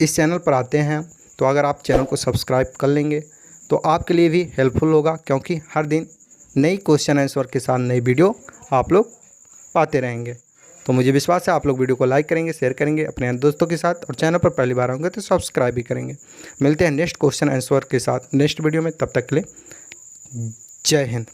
इस चैनल पर आते हैं। तो अगर आप चैनल को सब्सक्राइब कर लेंगे तो आपके लिए भी हेल्पफुल होगा, क्योंकि हर दिन नई क्वेश्चन आंसर के साथ नई वीडियो आप लोग पाते रहेंगे। तो मुझे विश्वास है आप लोग वीडियो को लाइक करेंगे, शेयर करेंगे अपने दोस्तों के साथ, और चैनल पर पहली बार आएंगे तो सब्सक्राइब भी करेंगे। मिलते हैं नेक्स्ट क्वेश्चन आंसर के साथ नेक्स्ट वीडियो में, तब तक के लिए जय हिंद।